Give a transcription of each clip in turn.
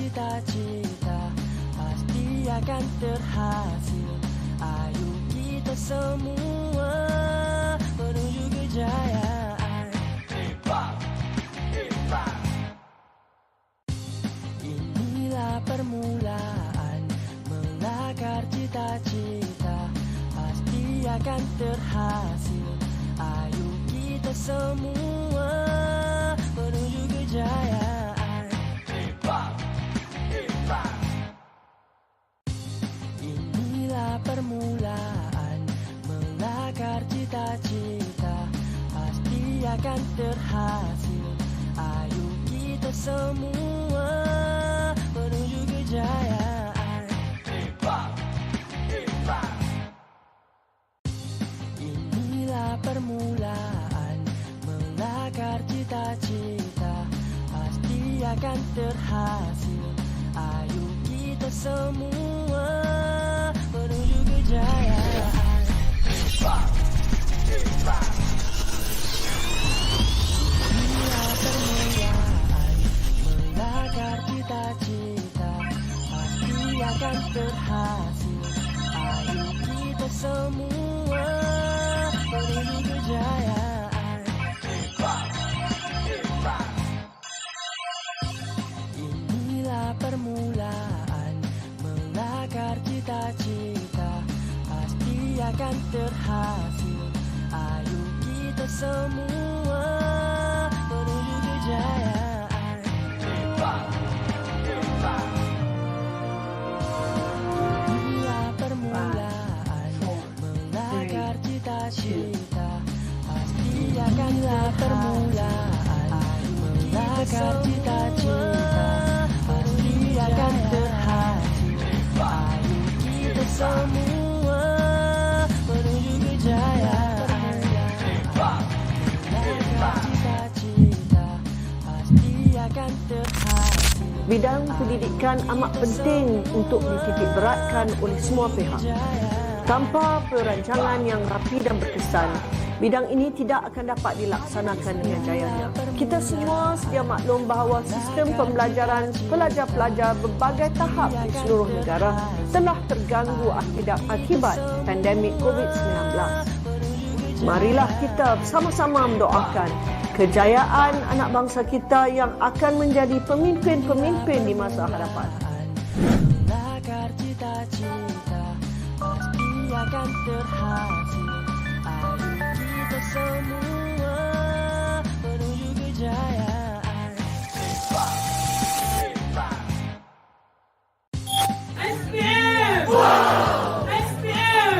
cita-cita pasti akan terhasil. Ayo kita semua menuju kejayaan. Inilah permulaan melakar cita-cita pasti akan terhasil. Ayo kita semua menuju kejayaan. Inilah permulaan melakar cita-cita pasti akan terhasil. Ayo kita semua menuju kejayaan. Inilah permulaan melakar cita-cita pasti akan terhasil. Ayo kita semua menuju kejayaan. Inilah permulaan melakar cita-cita pasti akan terhasil. Ayo kita semua menuju kejayaan. Inilah permulaan melakar cita-cita pasti akan terhasil. Ayo kita semua menuju kejayaan. Inilah permulaan melakar cita-cita pasti akan permulaan melakar cita-cita pasti akan terhasil. Ayo kita semua menuju kejayaan. Melakar cita-cita pasti akan terhasil. Bidang pendidikan amat penting untuk dititik beratkan oleh semua pihak. Tanpa perancangan yang rapi dan berkesan, bidang ini tidak akan dapat dilaksanakan dengan jayanya. Kita semua sedia maklum bahawa sistem pembelajaran pelajar-pelajar berbagai tahap di seluruh negara telah terganggu akibat pandemik COVID-19. Marilah kita bersama-sama mendoakan kejayaan anak bangsa kita yang akan menjadi pemimpin-pemimpin di masa hadapan. Melakar cita-cita pasti akan terhasil. Ayo kita semua menuju kejayaan. SPM! SPM!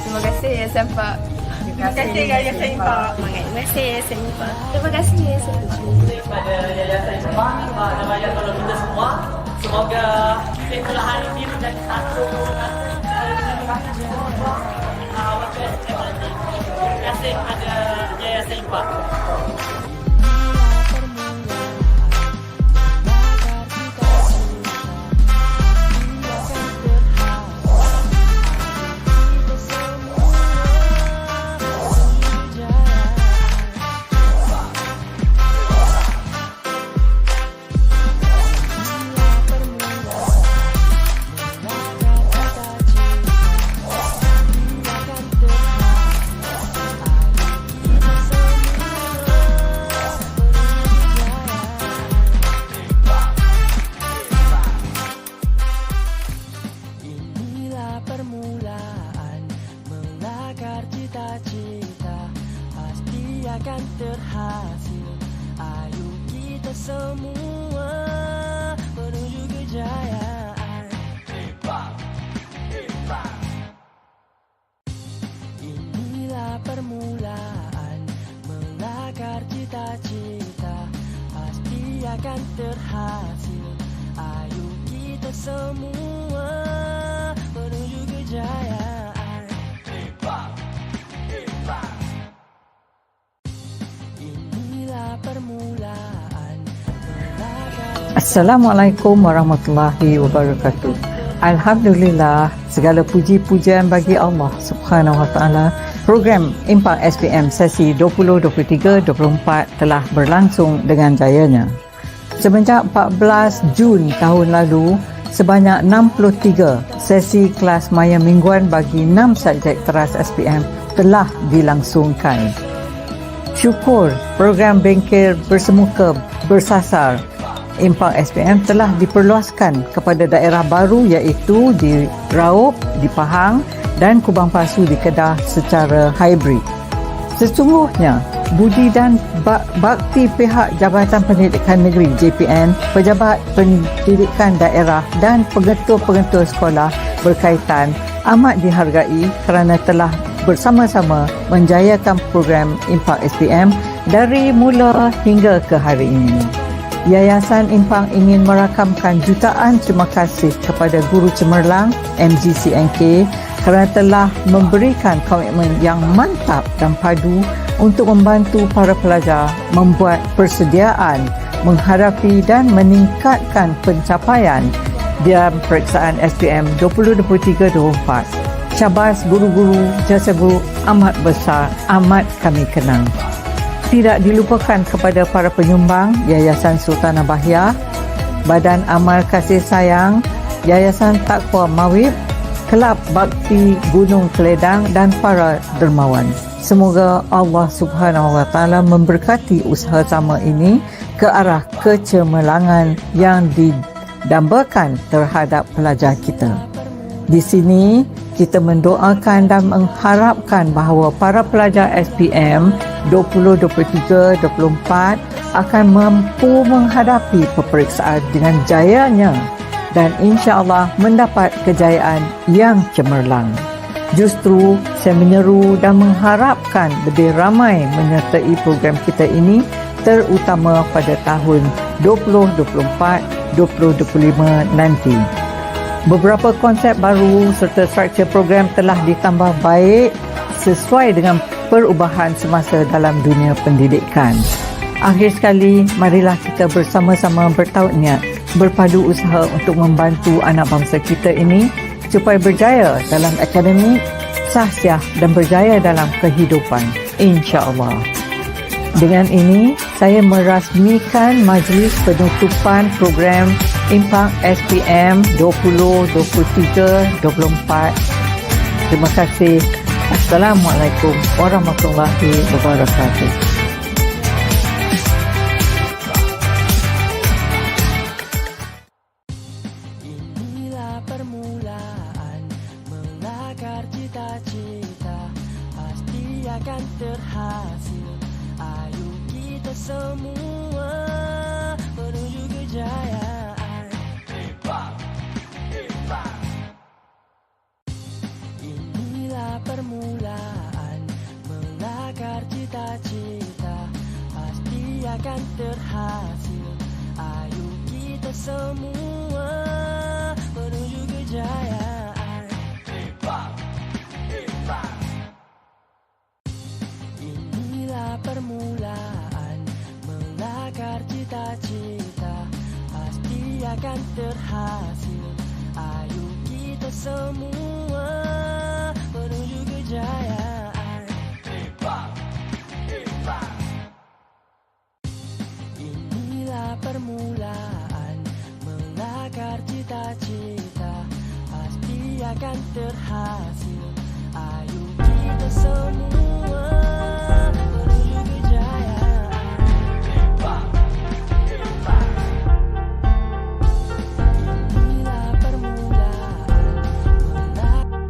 Terima kasih ya Safa. Terima kasih Yayasan IPA. Terima kasih Yayasan IPA. Terima kasih Yayasan IPA. Kepada Yayasan IPA dan banyak tolong kita semua. Semoga setelah hari ini menjadi satu terima kasih kepada Yayasan IPA. permulaan melakar cita-cita pasti akan terhasil. Ayo kita semua menuju kejayaan. Inilah permulaan melakar cita-cita pasti akan terhasil. Ayo kita semua menuju kejayaan. Inilah permulaan melakar. Assalamualaikum warahmatullahi wabarakatuh. Alhamdulillah, segala puji-pujian bagi Allah Subhanahu Wa Taala. Program Impak SPM Sesi 2023-24 telah berlangsung dengan jayanya. Semenjak 14 Jun tahun lalu, sebanyak 63 sesi kelas maya mingguan bagi 6 subjek teras SPM telah dilangsungkan. Syukur program bengkel bersemuka bersasar Impak SPM telah diperluaskan kepada daerah baru iaitu di Raub, di Pahang dan Kubang Pasu di Kedah secara hybrid. Sesungguhnya, budi dan bakti pihak Jabatan Pendidikan Negeri JPN, pejabat pendidikan daerah dan pengetua-pengetua sekolah berkaitan amat dihargai kerana telah bersama-sama menjayakan program Impak SPM dari mula hingga ke hari ini. Yayasan Impang ingin merakamkan jutaan terima kasih kepada guru cemerlang MGCNK kerana telah memberikan komitmen yang mantap dan padu untuk membantu para pelajar membuat persediaan menghadapi dan meningkatkan pencapaian dalam periksaan SPM 2023-24. Syabas guru-guru, jasa guru amat besar, amat kami kenang. Tidak dilupakan kepada para penyumbang Yayasan Sultanah Bahiyah, Badan Amal Kasih Sayang, Yayasan Taqwa Mawib, Kelab Bakti Gunung Keledang dan para dermawan. Semoga Allah Subhanahu Wa Taala memberkati usaha sama ini ke arah kecemerlangan yang didambakan terhadap pelajar kita. Di sini kita mendoakan dan mengharapkan bahawa para pelajar SPM 2023-24 akan mampu menghadapi peperiksaan dengan jayanya dan insya-Allah mendapat kejayaan yang cemerlang. Justru saya menyeru dan mengharapkan lebih ramai menyertai program kita ini, terutama pada tahun 2024-2025 nanti. Beberapa konsep baru serta struktur program telah ditambah baik sesuai dengan perubahan semasa dalam dunia pendidikan. Akhir sekali, marilah kita bersama-sama bertauhid, berpadu usaha untuk membantu anak bangsa kita ini supaya berjaya dalam akademik, sahsiah dan berjaya dalam kehidupan, insya-Allah. Dengan ini, saya merasmikan majlis penutupan program Impak SPM 2023-24. Terima kasih. Assalamualaikum warahmatullahi wabarakatuh. Inilah permulaan melakar cita-cita pasti akan terhasil. Ayo kita semua menuju kejayaan. Inilah permulaan melakar cita-cita pasti akan terhasil. Ayo kita semua menuju kejayaan. Inilah permulaan melakar cita-cita pasti akan terhasil. Ayo kita semua menuju kejayaan. Inilah permulaan melakar cita-cita pasti akan terhasil. Ayo kita semua menuju kejayaan. Inilah permulaan melakar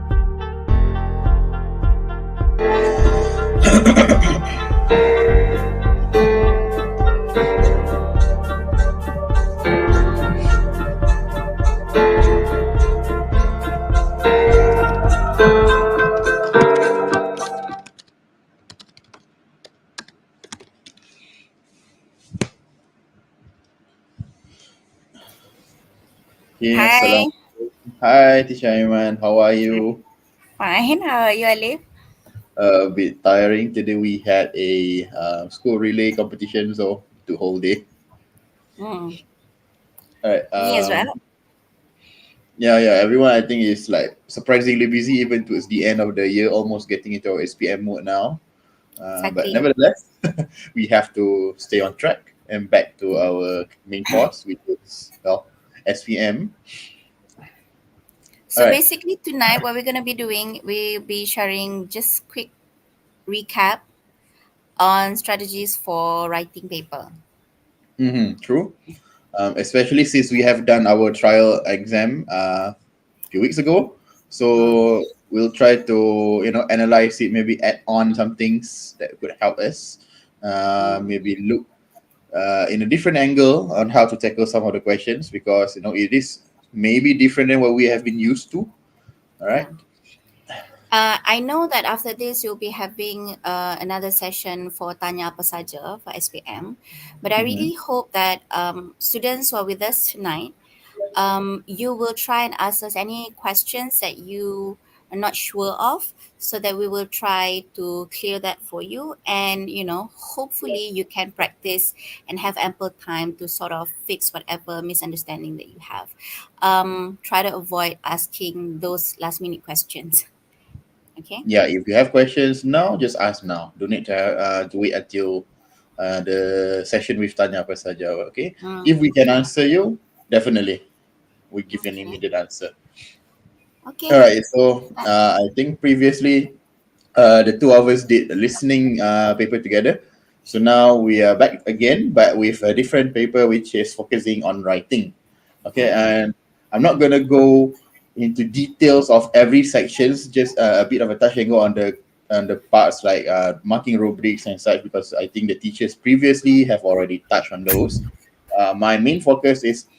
Okay, Hi. Hi, Teacher Aiman. How are you? Fine. How are you, Alif? A bit tiring. Today we had a school relay competition, so to whole day. Hmm. All right. Me as well. Yeah. Everyone, I think, is like surprisingly busy even towards the end of the year, almost getting into our SPM mode now. But Exactly. nevertheless, we have to stay on track and back to our main course, which is SPM. All So right. basically, tonight, what we're gonna be doing, we'll be sharing just quick recap on strategies for writing paper. True. Especially since we have done our trial exam few weeks ago. Hmm. So we'll try to analyze it, maybe add on some things that could help us. Hmm. Maybe look in a different angle on how to tackle some of the questions because it is maybe different than what we have been used to. All right. Yeah. I know that after this, you'll be having another session for Tanya Apa Saja for SPM, but I Mhm. really hope that students who are with us tonight, you will try and ask us any questions that you are not sure of so that we will try to clear that for you, and hopefully you can practice and have ample time to sort of fix whatever misunderstanding that you have. Try to avoid asking those last minute questions. Okay. Yeah, if you have questions now, just ask now. Don't need to wait until the session with Tanya apa saja. Okay. If we can answer you, definitely we give you an Okay. immediate answer. All Okay. right. So I think previously the two of us did a listening paper together. So now we are back again, but with a different paper which is focusing on writing. Okay, Okay. and I'm not gonna go into details of every sections, just a bit of a touch and go on the parts like marking rubrics and such because I think the teachers previously have already touched on those. My main focus is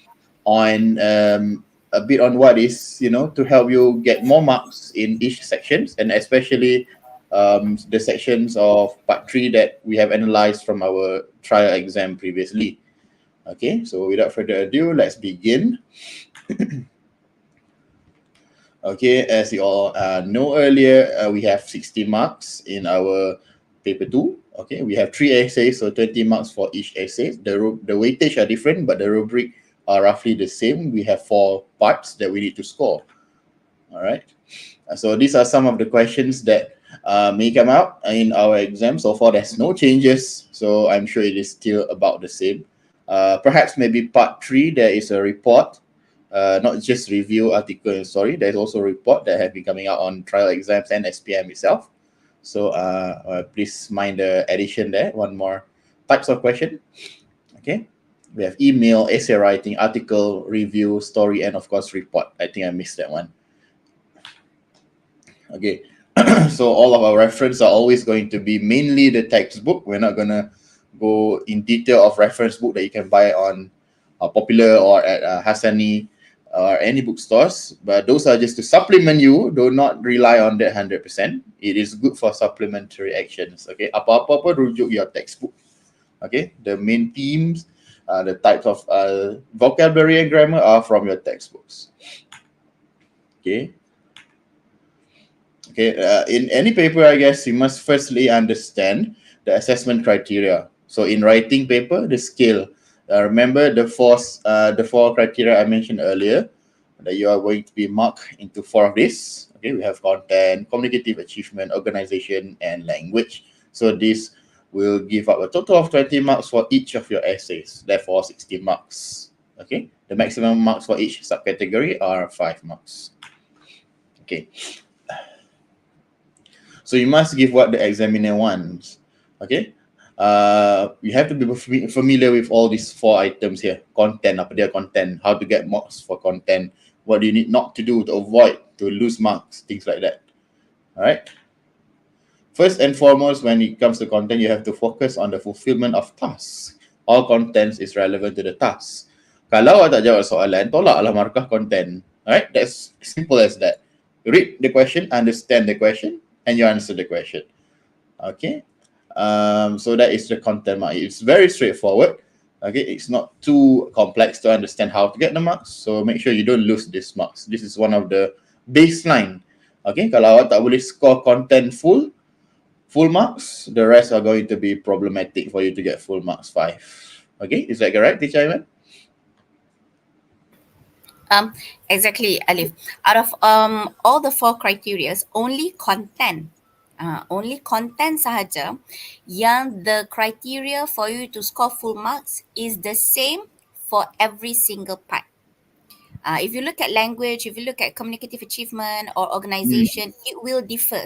on a bit on what is to help you get more marks in each sections and especially the sections of part 3 that we have analyzed from our trial exam previously. Okay, so without further ado, let's begin. Okay, as you all know earlier, we have 60 marks in our paper 2. Okay, we have 3 essays, so 20 marks for each essay. The weightage are different, but the rubric are roughly the same. We have 4 parts that we need to score. All right. So these are some of the questions that may come out in our exam. So far, there's no changes. So I'm sure it is still about the same. Perhaps maybe part 3, there is a report, not just review, article, and story. There's also a report that have been coming out on trial exams and SPM itself. So please mind the addition there. One more types of question. Okay. We have email, essay writing, article, review, story, and of course report. I think I missed that one. Okay. So all of our reference are always going to be mainly the textbook. We're not gonna go in detail of reference book that you can buy on Popular or at Hassani or any bookstores. But those are just to supplement you. Do not rely on that 100%. It is good for supplementary actions. Okay. Apa-apa rujuk your textbook. Okay. The main themes, the types of vocabulary and grammar are from your textbooks. Okay. Okay, in any paper, I guess you must firstly understand the assessment criteria. So in writing paper, the scale. Remember the four criteria I mentioned earlier that you are going to be marked into 4 of this. Okay, we have content, communicative achievement, organization, and language. So this will give up a total of 20 marks for each of your essays. Therefore, 60 marks. Okay, the maximum marks for each subcategory are 5 marks. Okay. So you must give what the examiner wants. Okay. You have to be familiar with all these 4 items here. Content, apa dia content, how to get marks for content, what do you need not to do to avoid to lose marks, things like that. All right. First and foremost, when it comes to content, you have to focus on the fulfillment of tasks. All contents is relevant to the task. Kalau awak tak jawab soalan, tolaklah markah content. Alright, that's simple as that. Read the question, understand the question, and you answer the question. Okay, so that is the content mark. It's very straightforward. Okay, it's not too complex to understand how to get the marks. So make sure you don't lose these marks. This is one of the baseline. Okay, kalau awak tak boleh score content full marks, the rest are going to be problematic for you to get full marks 5. Okay, is that correct, Teacher Iman? Exactly, Alif. Out of all the 4 criteria, only content sahaja yang the criteria for you to score full marks is the same for every single part. If you look at language, if you look at communicative achievement or organization, it will differ.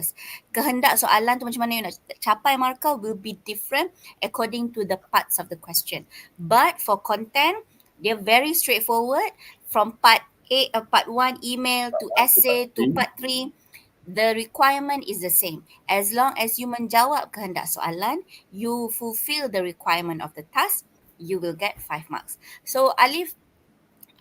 Kehendak soalan tu macam mana you nak capai markah will be different according to the parts of the question. But for content, they're very straightforward. From part 1 email to essay to part 3, the requirement is the same. As long as you menjawab kehendak soalan, you fulfill the requirement of the task, you will get 5 marks. So Alif,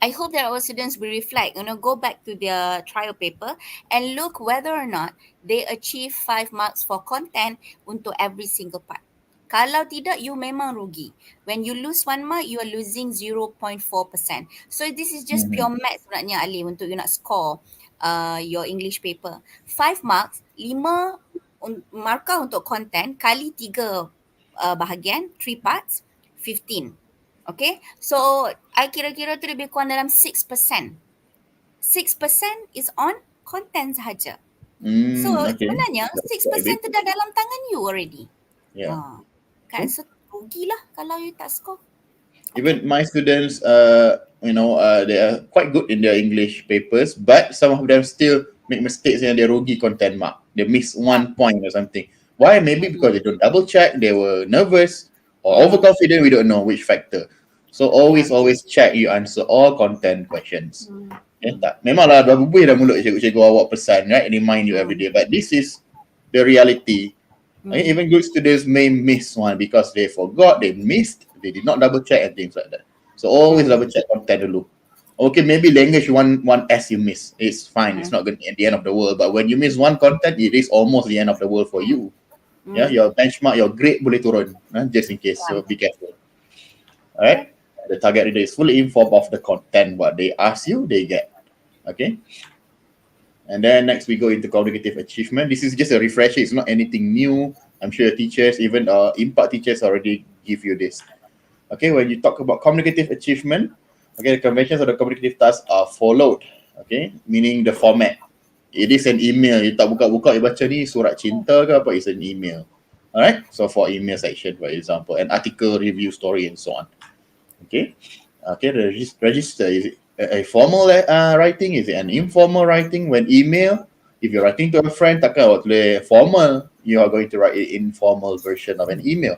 I hope that our students will reflect, go back to their trial paper and look whether or not they achieve 5 marks for content untuk every single part. Kalau tidak, you memang rugi. When you lose 1 mark, you are losing 0.4%. So this is just pure math sebenarnya, Ali, untuk you nak score your English paper. 5 marks, 5 markah untuk content kali 3 bahagian, 3 parts, 15. Okay, so I kira-kira tu lebih kurang dalam 6%. 6% is on content sahaja. So sebenarnya 6% tu dah dalam tangan you already. Yeah. Kan, so rugilah kalau you tak score. Even my students, they are quite good in their English papers, but some of them still make mistakes and they rugi content mark. They miss 1 point or something. Why? Maybe because they don't double check, they were nervous or overconfident, we don't know which factor. So always check you answer all content questions. Tak? Memanglah dah bubuh dah mulut cikgu awak pesan, right? Remind you every day. But this is the reality. Even good students may miss one because they forgot, they missed, they did not double check and things like that. So always double check content dulu. Okay, maybe language one S you miss. It's fine. It's not going to be at the end of the world. But when you miss one content, it is almost the end of the world for you. Yeah, your benchmark, your grade boleh turun. Just in case, so be careful. Alright, the target reader is fully informed of the content. What they ask you, they get. Okay. And then next we go into communicative achievement. This is just a refresher. It's not anything new. I'm sure teachers, even impact teachers already give you this. Okay, when you talk about communicative achievement, okay, the conventions of the communicative tasks are followed. Okay, meaning the format. It is an email. You tak buka-buka, you baca ni surat cinta ke apa, it's an email. Alright, so for email section, for example, an article, review, story, and so on. Okay, register. Is it a formal writing? Is it an informal writing? When email, if you're writing to a friend, takkan awak tulis formal. You are going to write an informal version of an email.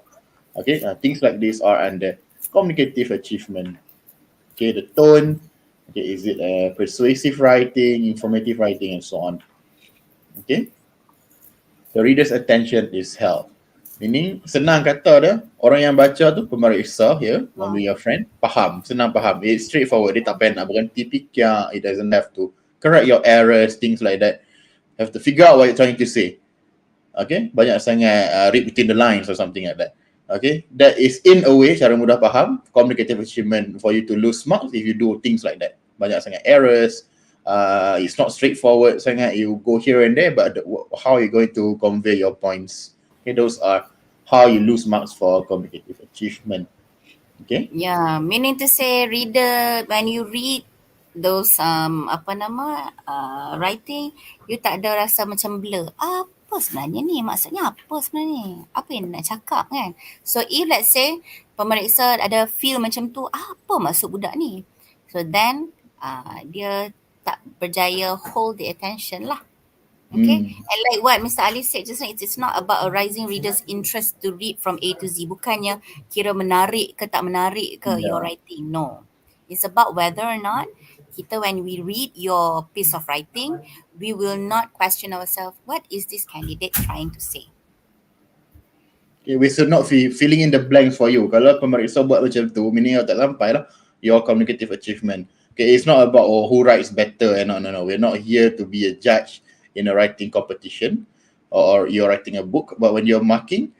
Okay, things like this are under communicative achievement. Okay, the tone. Okay, is it persuasive writing, informative writing, and so on. Okay, the reader's attention is held. Meaning, senang kata dia, orang yang baca tu, pemeriksa here, will be your friend, faham, senang faham. It's straightforward. Dia tak payah nak berhenti fikir. It doesn't have to correct your errors, things like that. Have to figure out what you're trying to say. Okay, banyak sangat read between the lines or something like that. Okay, that is in a way cara mudah faham communicative achievement for you to lose marks if you do things like that. Banyak sangat errors. It's not straightforward sangat. You go here and there, but how are you going to convey your points? Okay, those are how you lose marks for communicative achievement. Okay. Yeah, meaning to say, reader, when you read those writing, you tak ada rasa macam blur. Apa sebenarnya ni? Maksudnya apa sebenarnya ni? Apa yang nak cakap kan? So if let's say pemeriksa ada feel macam tu, apa maksud budak ni? So then dia tak berjaya hold the attention lah. Okay, and like what Mr. Ali said just now, it's not about arising readers' interest to read from A to Z. Bukannya kira menarik ke tak menarik ke your writing. No, it's about whether or not kita, when we read your piece of writing, we will not question ourselves, what is this candidate trying to say? Okay, we should not be filling in the blanks for you. Kalau pemeriksa buat macam tu, meaning you tak sampai lah your communicative achievement. Okay, it's not about who writes better. No. We're not here to be a judge in a writing competition or you're writing a book. But when you're marking,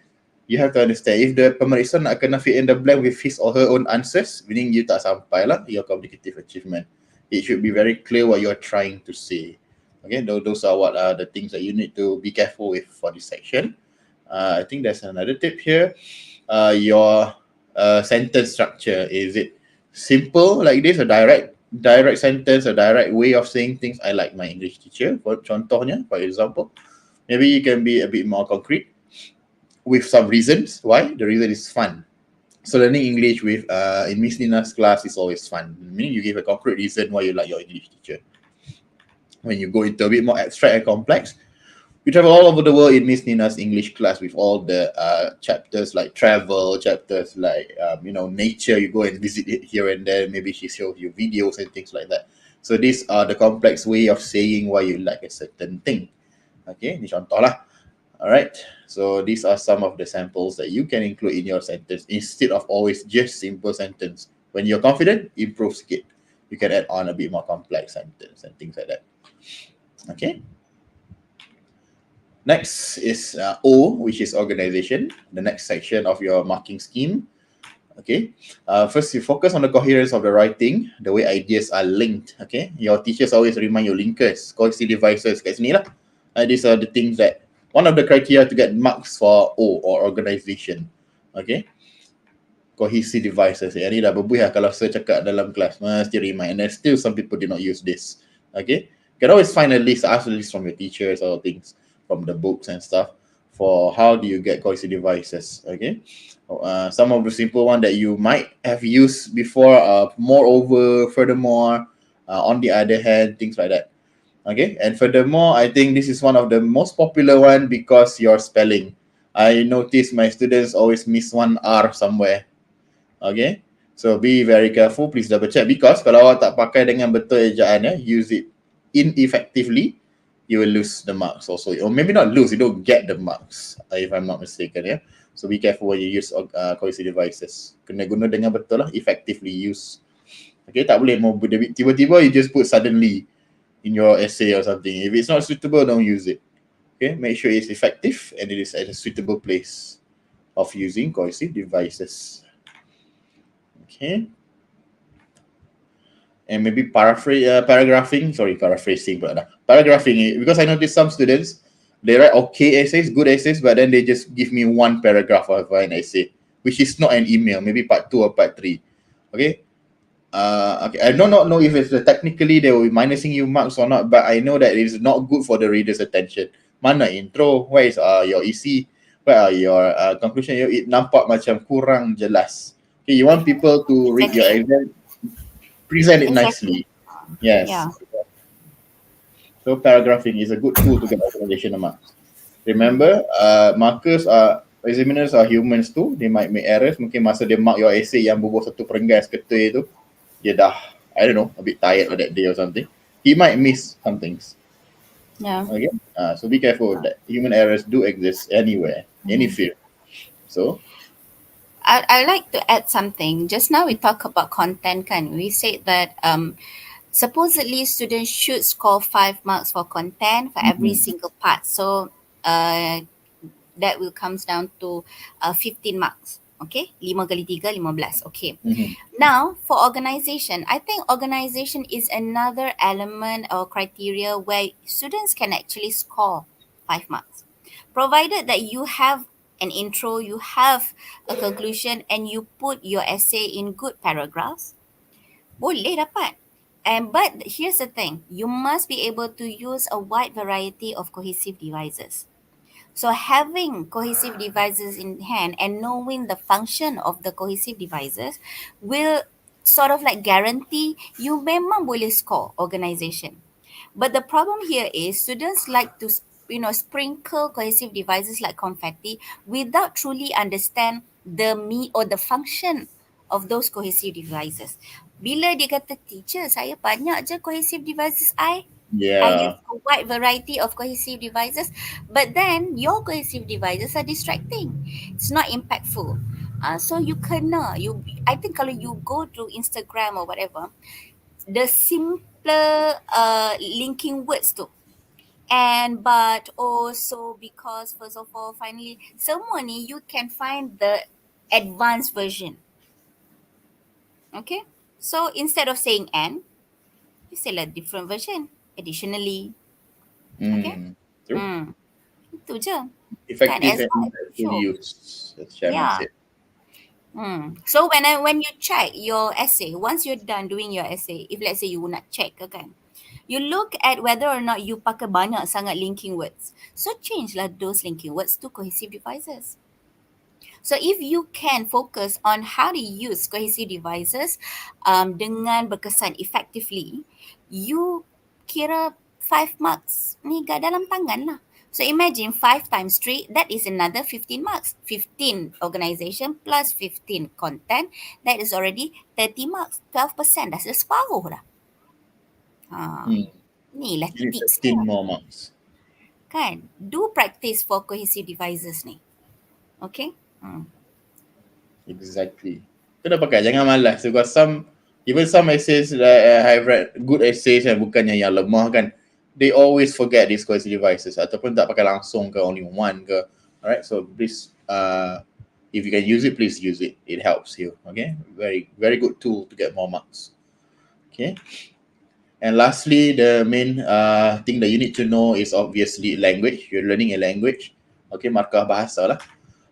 you have to understand, if the pemeriksa nak kena fill in the blank with his or her own answers, meaning you tak sampai lah your communicative achievement. It should be very clear what you're trying to say. Okay, those are what are the things that you need to be careful with for this section. I think there's another tip here. Your sentence structure, is it simple like this, a direct sentence, a direct way of saying things? I like my English teacher, for contohnya, for example. Maybe you can be a bit more concrete with some reasons why. The reason is fun. So learning English with in Miss Nina's class is always fun, meaning you give a concrete reason why you like your English teacher. When you go into a bit more abstract and complex, we travel all over the world in Miss Nina's English class with all the chapters like travel, chapters like nature. You go and visit it here and there. Maybe she shows you videos and things like that. So these are the complex way of saying why you like a certain thing. Okay, ni contoh lah. Alright, so these are some of the samples that you can include in your sentence instead of always just simple sentence. When you're confident, improve sikit. You can add on a bit more complex sentence and things like that. Okay. Next is O, which is organization, the next section of your marking scheme. Okay. First, you focus on the coherence of the writing, the way ideas are linked. Okay. Your teachers always remind you linkers, cohesive devices kat sini lah. These are the things that, one of the criteria to get marks for O or organization. Okay. Cohesive devices. Yang ni dah berbuih lah kalau saya cakap dalam kelas. Mesti remind. And then still some people did not use this. Okay. You can always find a list, ask a list from your teachers or things from the books and stuff for how do you get cohesive devices. Okay. Some of the simple one that you might have used before, moreover, furthermore, on the other hand, things like that. Okay, and furthermore, I think this is one of the most popular one because your spelling. I notice my students always miss one R somewhere. Okay, so be very careful. Please double check, because kalau awak tak pakai dengan betul ejaan, use it ineffectively, you will lose the marks also. Or maybe not lose, you don't get the marks, if I'm not mistaken. Yeah. So be careful when you use cohesive devices. Kena guna dengan betul lah, effectively use. Okay, tak boleh mau tiba-tiba you just put suddenly in your essay or something. If it's not suitable, don't use it. Okay, make sure it's effective and it is at a suitable place of using cohesive devices. Okay. And maybe paragraphing, because I noticed some students, they write okay essays, good essays, but then they just give me one paragraph of an essay, which is not an email, maybe part 2 or part 3. Okay. Okay, I do not know if it's technically they will be minusing you marks or not, but I know that it is not good for the reader's attention. Mana intro, where is your EC, where are your conclusion? It nampak macam kurang jelas. Okay, you want people to read your exam, present it nicely. Yes. Yeah. So paragraphing is a good tool to get organization marks. Remember, examiners are humans too. They might make errors. Mungkin masa dia mark your essay yang bubuh satu perenggan seketul tu, dia dah, I don't know, a bit tired on that day or something. He might miss some things. Yeah. Okay. So be careful that human errors do exist anywhere, any field. So I like to add something. Just now we talk about content, kan? We said that supposedly students should score 5 marks for content for every single part. So that will comes down to 15 marks. Okay, 5 kali 3, 15. Okay. Now, for organization, I think organization is another element or criteria where students can actually score 5 marks. Provided that you have an intro, you have a conclusion, and you put your essay in good paragraphs, boleh dapat. But here's the thing, you must be able to use a wide variety of cohesive devices. So having cohesive devices in hand and knowing the function of the cohesive devices will sort of like guarantee you memang boleh score organization. But the problem here is students like to sprinkle cohesive devices like confetti without truly understand the meat or the function of those cohesive devices. Bila dia kata, teacher, saya banyak je cohesive devices I use a wide variety of cohesive devices, but then your cohesive devices are distracting. It's not impactful. So I think kalau you go to Instagram or whatever, the simpler linking words tu, and, but, also, because, first of all, finally, semua ni you can find the advanced version. Okay, so instead of saying and, you say a different version, additionally. Okay. True. Itu je kan, Effective as and long as you impactful show. use, as Chairman Yeah. said. So when you check your essay, once you're done doing your essay, if let's say you nak check kan, you look at whether or not you pakai banyak sangat linking words. So change lah those linking words to cohesive devices. So if you can focus on how to use cohesive devices dengan berkesan effectively, you kira 5 marks ni kat dalam tangan lah. So imagine 5 times 3, that is another 15 marks. 15 organisation plus 15 content, that is already 30 marks. 12%, dah separuh dah. Ni lah You need tips 15 dia. more marks. Kan? Do practice for cohesive devices ni. Okay? Exactly. Kena pakai, jangan malas. Because even some essays that I've read, good essays yang bukannya yang lemah kan, they always forget these cohesive devices ataupun tak pakai langsung ke, only one ke. Alright, so please, if you can use it, please use it. It helps you. Okay, very good tool to get more marks. Okay. And lastly, the main thing that you need to know is obviously language. You're learning a language. Okay, markah bahasa lah.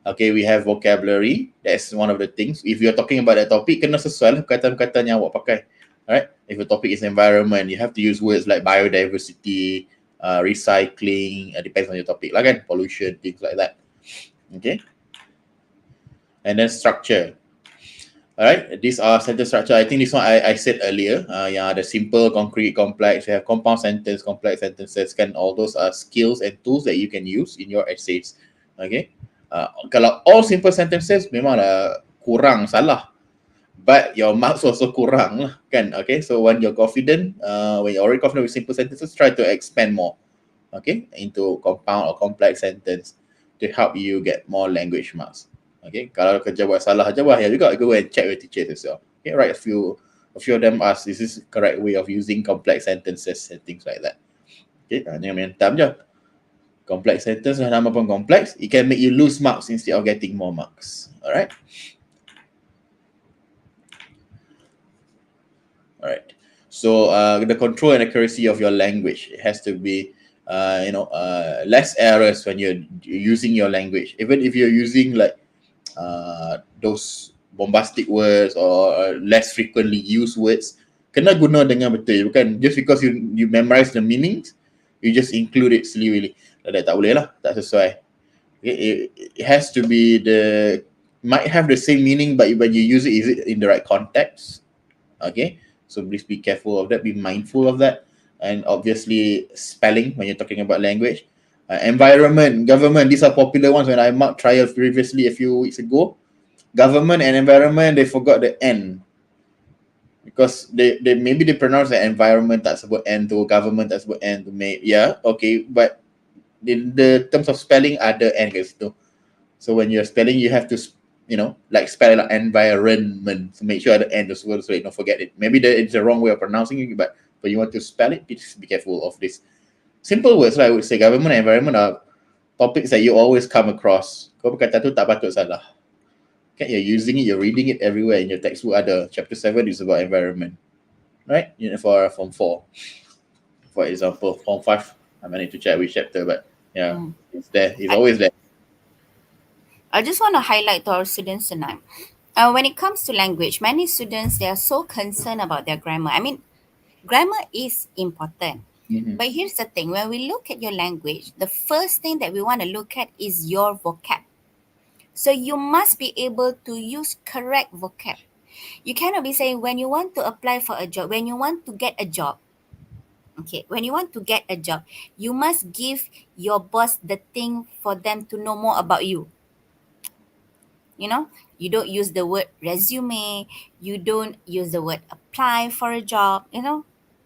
Okay, we have vocabulary. That's one of the things. If you're talking about that topic, kena sesuai lah perkataan-perkataan yang awak pakai. Alright? If the topic is environment, you have to use words like biodiversity, recycling, depends on your topic lah kan, pollution, things like that. Okay? And then structure. Alright, these are sentence structure. I think this one I said earlier. Yang ada simple, concrete, complex. You have compound sentence, complex sentences. Kan, all those are skills and tools that you can use in your essays. Okay? Kalau all simple sentences memanglah kurang, salah. But your marks also kurang lah, kan? Okay, so when you're confident, when you're already confident with simple sentences, try to expand more, okay, into compound or complex sentence to help you get more language marks. Okay, kalau kerja buat salah aja bahaya juga, go and check with teachers as well. Okay, write a few of them ask, is this the correct way of using complex sentences and things like that. Okay, jangan mentam je. Complex sentence dah nama pun complex, it can make you lose marks instead of getting more marks. Alright. Alright. So the control and accuracy of your language, it has to be less errors when you're using your language. Even if you're using like those bombastic words or less frequently used words, kena guna dengan betul. Bukan just because you memorize the meanings, you just include it silly-willy. Tak boleh lah, tak sesuai. Okay, it has to be might have the same meaning, but when you use it, is it in the right context? Okay, so please be careful of that, be mindful of that. And obviously spelling when you're talking about language. Environment, government, these are popular ones when I marked trial previously a few weeks ago. Government and environment, they forgot the N. Because they maybe they pronounce the environment tak sebut N tu, government tak sebut N tu, yeah, okay, but in the terms of spelling ada N kat situ. So when you're spelling, you have to, like spell like environment. So make sure ada N as well so you don't forget it. Maybe it's the wrong way of pronouncing it, but when you want to spell it, please be careful of this. Simple words, I would say government and environment are topics that you always come across. Kau berkata tu tak patut salah. Okay, you're using it, you're reading it everywhere in your textbook. Ada chapter 7 is about environment, right? For Form 4, for example. Form 5, I might need to check which chapter, but yeah, it's there. It's always there. I just want to highlight to our students tonight. When it comes to language, many students, they are so concerned about their grammar. I mean, grammar is important. But here's the thing. When we look at your language, the first thing that we want to look at is your vocab. So you must be able to use correct vocab. You cannot be saying when you want to apply for a job, when you want to get a job. Okay, when you want to get a job, you must give your boss the thing for them to know more about you. You don't use the word resume, you don't use the word apply for a job,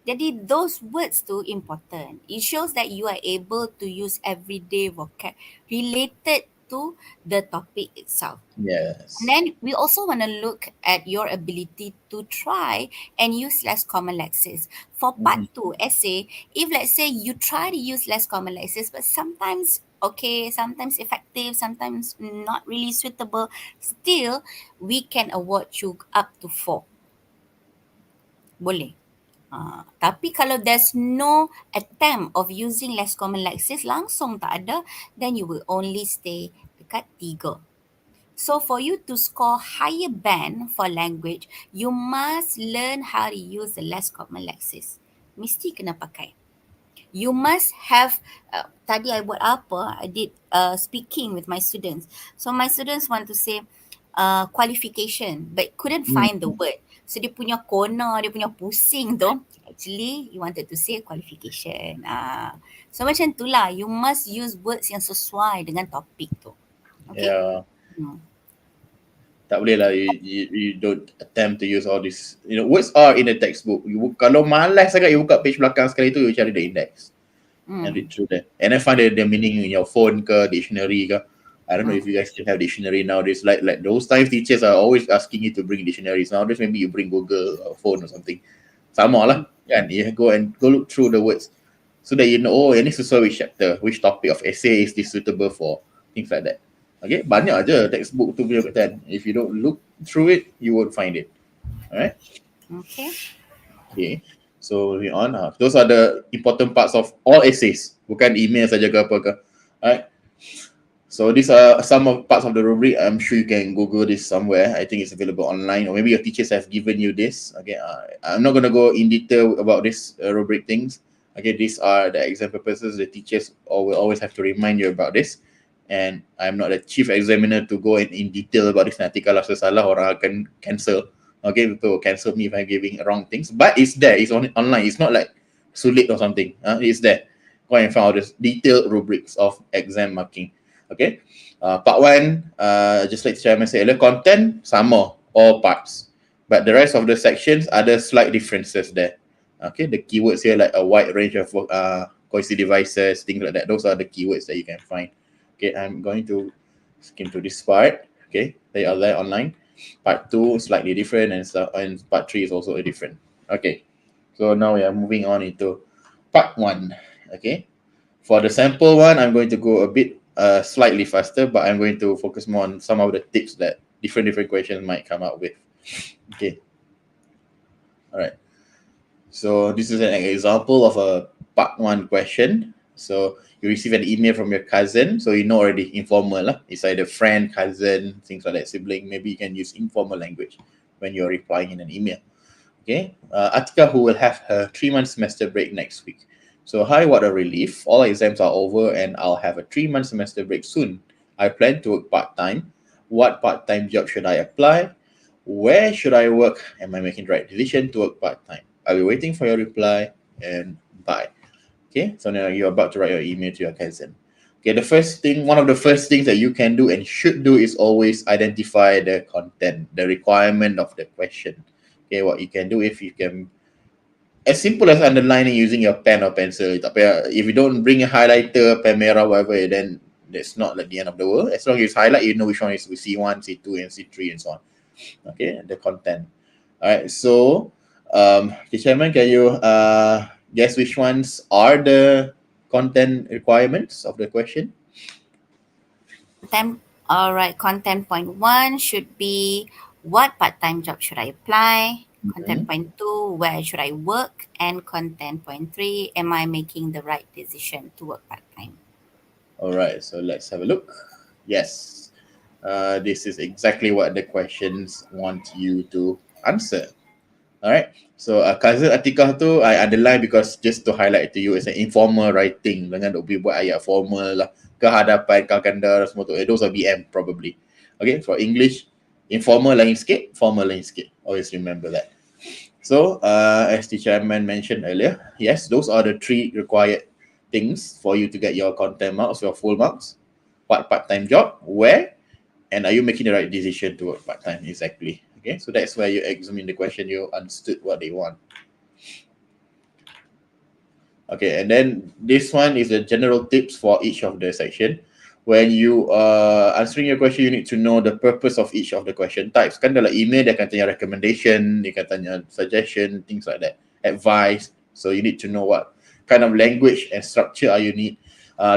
Jadi those words too important. It shows that you are able to use everyday vocab related to the topic itself. Yes. And then we also want to look at your ability to try and use less common lexes. For part 2 essay, if let's say you try to use less common lexes, but sometimes okay, sometimes effective, sometimes not really suitable, still we can award you up to 4. Boleh. Tapi kalau there's no attempt of using less common lexes, langsung tak ada, then you will only stay dekat 3. So for you to score higher band for language, you must learn how to use the less common lexes. Mesti kena pakai. You must have, tadi I buat apa? I did speaking with my students. So my students want to say qualification but couldn't find the word. So dia punya corner, dia punya pusing tu, actually you wanted to say qualification. So macam tu lah, you must use words yang sesuai dengan topik tu. Okay? Yeah. Tak boleh lah, you don't attempt to use all this, words are in the textbook. Kalau malas sangat, you buka page belakang sekali tu, you cari the index and read through that, and then find the meaning in your phone ke, dictionary ke. I don't know if you guys still have dictionary nowadays. Like those times teachers are always asking you to bring dictionaries. Nowadays maybe you bring Google or phone or something. Sama lah kan, you go look through the words so that you know, oh, ini sesuai which chapter, which topic of essay is this suitable for, things like that. Okay, banyak aja textbook tu punya content. If you don't look through it, you won't find it. Alright? Okay. So moving on. Those are the important parts of all essays. Bukan email saja ke apa ke. Alright. So these are some of parts of the rubric. I'm sure you can Google this somewhere. I think it's available online, or maybe your teachers have given you this. Okay. I'm not going to go in detail about this rubric things. Okay, these are the exam purposes. The teachers will always have to remind you about this. And I'm not the chief examiner to go in detail about this. Nanti kalau saya salah, orang akan cancel. Okay, people will cancel me if I'm giving wrong things. But it's there. It's online. It's not like sulit or something. It's there. Go and find all the detailed rubrics of exam marking. Okay. Part 1, just like Chairman said earlier, content sama, all parts. But the rest of the sections are the slight differences there. Okay, the keywords here, like a wide range of cohesive devices, things like that. Those are the keywords that you can find. Okay, I'm going to skim to this part. Okay, they are there online. Part 2 slightly different, and part 3 is also different. Okay, so now we are moving on into part 1. Okay, for the sample one, I'm going to go a bit slightly faster, but I'm going to focus more on some of the tips that different questions might come up with. Okay, all right. So this is an example of a part 1 question. So you receive an email from your cousin, so you know already, informal lah. It's either friend, cousin, things like that, sibling. Maybe you can use informal language when you're replying in an email. Okay, Atika, who will have her 3-month semester break next week. So hi, what a relief. All exams are over and I'll have a 3-month semester break soon. I plan to work part-time. What part-time job should I apply? Where should I work? Am I making the right decision to work part-time? I'll be waiting for your reply, and bye. Okay, so now you're about to write your email to your cousin. Okay, one of the first things that you can do and should do is always identify the content, the requirement of the question. Okay, what you can do, if you can, as simple as underlining using your pen or pencil. If you don't bring a highlighter, pen merah, whatever, then that's not like the end of the world. As long as you highlight, you know which one is C1, C2, and C3, and so on. Okay, the content. All right, so Chairman, can you guess which ones are the content requirements of the question? All right, content point 1 should be, what part-time job should I apply? Content point 2, where should I work? And content point 3, am I making the right decision to work part-time? All right, so let's have a look. Yes, this is exactly what the questions want you to answer. All right, so cousin Atikah tu I underline because just to highlight to you, it's an informal writing. Jangan duk buat ayat formal lah. Kehadapan kalkanda semua tu. Those are BM probably. Okay, for English, informal lain sikit, formal lain sikit. Always remember that. So as the chairman mentioned earlier, yes, those are the 3 required things for you to get your content marks, your full marks. What part-time job, where, and are you making the right decision to work part-time? Exactly. Okay, so that's where you examine the question, you understood what they want. Okay, and then this one is the general tips for each of the section. when you are answering your question, you need to know the purpose of each of the question types. Kan dalam email dia akan tanya recommendation, dia akan tanya suggestion, things like that, advice. So you need to know what kind of language and structure are you need.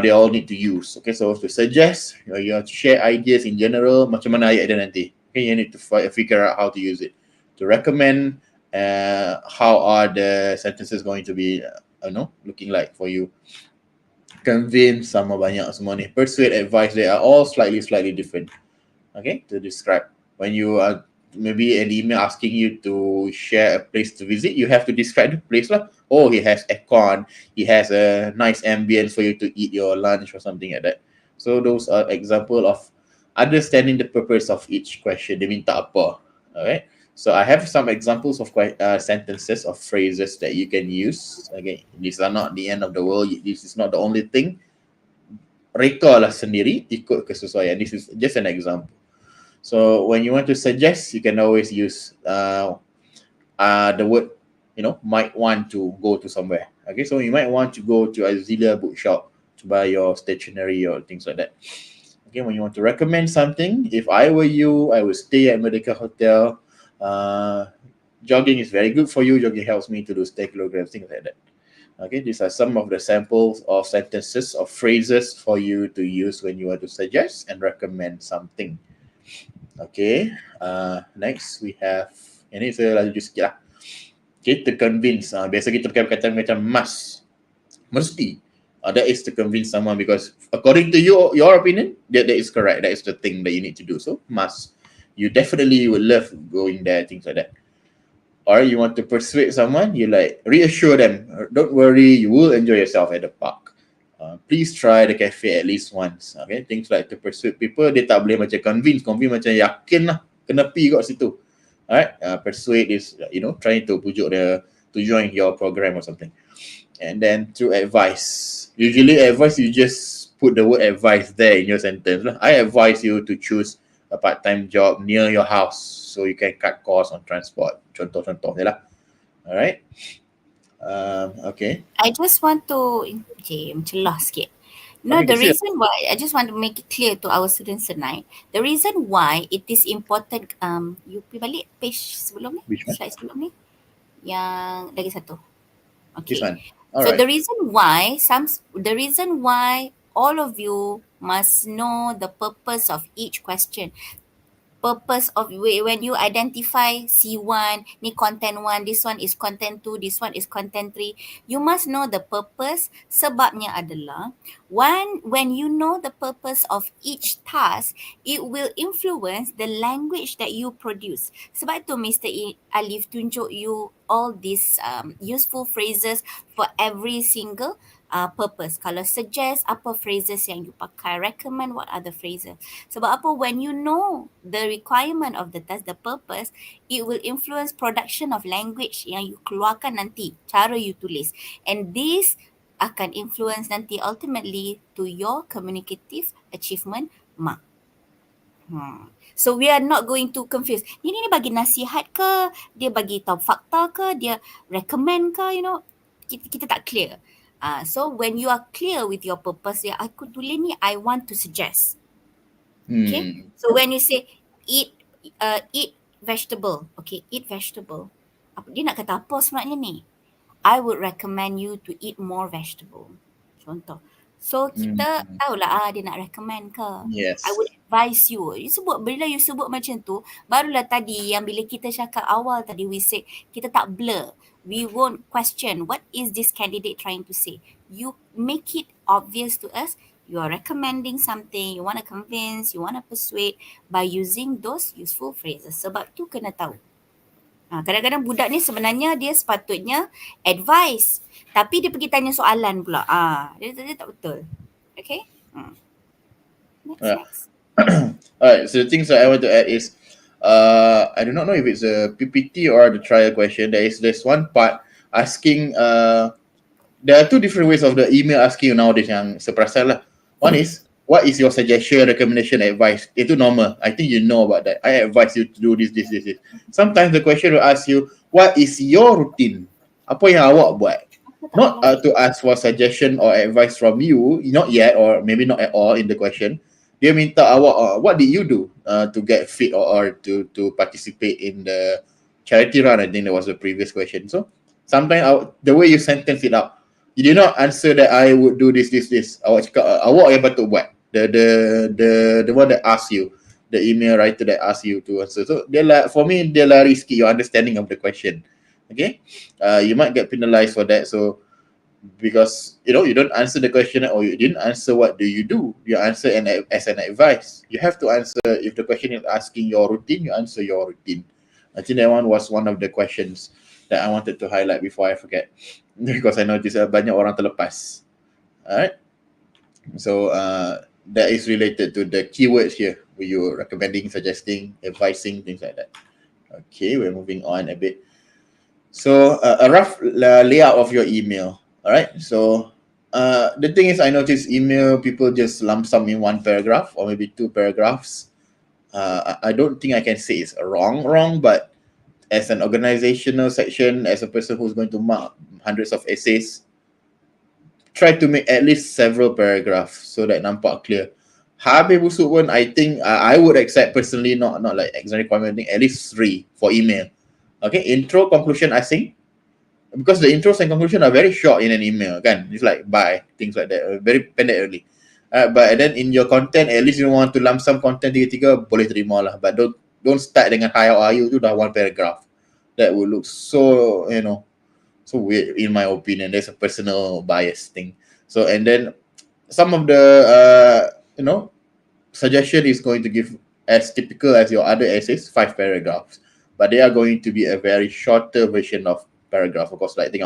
They all need to use. Okay, so to suggest, you have to share ideas in general. Macam mana ayat dia nanti. Okay, you need to figure out how to use it. To recommend, how are the sentences going to be, looking like for you. Convince, sama banyak semua ni. Persuade, advice, they are all slightly different. Okay, to describe. When you are maybe an email asking you to share a place to visit, you have to describe the place lah. Oh, he has aircon, he has a nice ambience for you to eat your lunch or something like that. So those are example of understanding the purpose of each question. Dia minta apa. Alright. So I have some examples of sentences or phrases that you can use. Okay, these are not the end of the world. This is not the only thing. Reka lah sendiri, ikut kesesuaian. This is just an example. So when you want to suggest, you can always use the word, might want to go to somewhere. Okay, so you might want to go to a Zilla bookshop to buy your stationery or things like that. Okay, when you want to recommend something, if I were you, I would stay at Medical Hotel. Jogging is very good for you. Jogging helps me to lose 10 kilograms, things like that. Okay, these are some of the samples of sentences or phrases for you to use when you want to suggest and recommend something. Okay, next we have, ini saya laju sikit lah. Okay, to convince. Biasa kita pakai perkataan macam must, mesti. That is to convince someone because according to your opinion, that is correct. That is the thing that you need to do. So must. You definitely would love going there, things like that. Or you want to persuade someone, you like reassure them, don't worry, you will enjoy yourself at the park. Please try the cafe at least once. Okay, things like to persuade people, dia tak boleh macam convince macam yakin lah, kena pi kat situ. Alright, persuade is, trying to pujuk dia to join your program or something. And then through advice. Usually advice, you just put the word advice there in your sentence lah. I advise you to choose a part-time job near your house so you can cut costs on transport. Contoh-contoh je lah. Alright. Okay. I just want to mencelah sikit. No, the reason why, I just want to make it clear to our students tonight, the reason why it is important, you pergi balik page sebelum ni? Which one? Slide sebelum ni? Yang lagi satu. Okay. This one. So Alright. the reason why all of you must know the purpose of each question. Purpose of when you identify C1, ni content 1, this one is content 2, this one is content 3. You must know the purpose. Sebabnya adalah when you know the purpose of each task, it will influence the language that you produce. Sebab tu Mr. Alif tunjuk you all these useful phrases for every single purpose. Kalau suggest, apa phrases yang you pakai, recommend, what are the phrases. Sebab apa, when you know the requirement of the task, the purpose, it will influence production of language yang you keluarkan nanti, cara you tulis. And this akan influence nanti ultimately to your communicative achievement mark. So we are not going to confuse. Ni bagi nasihat ke, dia bagi tahu fakta ke, dia recommend ke, kita tak clear. So when you are clear with your purpose, aku tulis ni I want to suggest. Okay. So when you say eat vegetable, okay, eat vegetable. Dia nak kata apa sebenarnya ni? I would recommend you to eat more vegetable. Contoh. So kita tahulah dia nak recommend ke. Yes. I would advise you. Bila you sebut macam tu, barulah tadi yang bila kita cakap awal tadi we say kita tak blur. We won't question what is this candidate trying to say. You make it obvious to us. You are recommending something, you want to convince, you want to persuade by using those useful phrases. Sebab tu kena tahu. Kadang-kadang budak ni sebenarnya dia sepatutnya advice. Tapi dia pergi tanya soalan pula. Dia tak betul. Okay? Next. Alright, so the things that I want to add is, I do not know if it's a PPT or the trial question. There's one part asking, there are two different ways of the email asking you nowadays yang seperasan lah. One is, what is your suggestion, recommendation, advice? Itu normal. I think you know about that. I advise you to do this. Sometimes the question will ask you, what is your routine? Apa yang awak buat? not to ask for suggestion or advice from you, not yet, or maybe not at all in the question. Dia minta awak, what did you do to get fit or to participate in the charity run? I think that was the previous question. So sometimes the way you sentence it out, you did not answer that I would do this. Awak cakap, awak yang patut buat. The one that asked you, the email writer that asked you to answer. So for me, dia risky your understanding of the question. Okay, you might get penalized for that. So because you don't answer the question or you didn't answer, what do? You answer as an advice. You have to answer. If the question is asking your routine, you answer your routine. I think that one was one of the questions that I wanted to highlight before I forget, because I noticed banyak orang terlepas. Alright, so that is related to the keywords here, where you recommending, suggesting, advising, things like that. Okay, we're moving on a bit. So a rough layout of your email. All right. So the thing is, I notice email people just lump sum in one paragraph or maybe two paragraphs. I don't think I can say it's wrong, but as an organizational section, as a person who's going to mark hundreds of essays, try to make at least several paragraphs so that nampak clear. Habis busuk pun, I think I would accept personally, not like exam requirement, at least 3 for email. Okay, intro, conclusion, asing. Because the intros and conclusion are very short in an email, kan? It's like bye, things like that, very pendek early. But then in your content, at least you want to lump sum content 3-3, boleh terima lah. But don't start dengan how are you tu dah one paragraph. That would look so, so weird in my opinion. There's a personal bias thing. So, and then some of the, suggestion is going to give as typical as your other essays, 5 paragraphs. But they are going to be a very shorter version of paragraph. Of course, like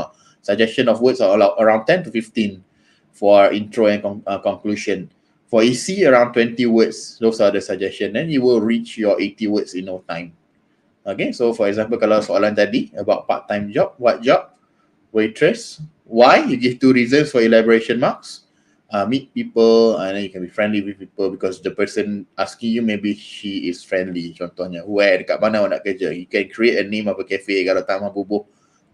suggestion of words are around 10 to 15 for intro and conclusion. For EC, around 20 words. Those are the suggestion. Then you will reach your 80 words in no time. Okay, so for example, kalau soalan tadi about part-time job, what job? Waitress. Why? You give 2 reasons for elaboration marks. Meet people, and then you can be friendly with people because the person asking you, maybe she is friendly. Contohnya, where, dekat mana awak nak kerja? You can create a name of a cafe kalau tak mahu bubuh.